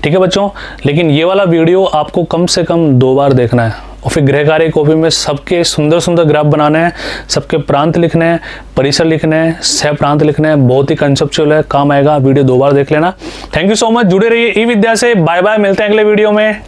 ठीक है बच्चों। लेकिन ये वाला वीडियो आपको कम से कम 2 बार देखना है, और फिर गृह कार्य कॉपी में सबके सुंदर सुंदर ग्राफ बनाने हैं, सबके प्रांत लिखने हैं, परिसर लिखने हैं, सह प्रांत लिखने हैं। बहुत ही कंसेप्चुअल है, काम आएगा। वीडियो 2 बार देख लेना। थैंक यू सो मच, जुड़े रहिए ई विद्या से। बाय बाय, मिलते हैं अगले वीडियो में।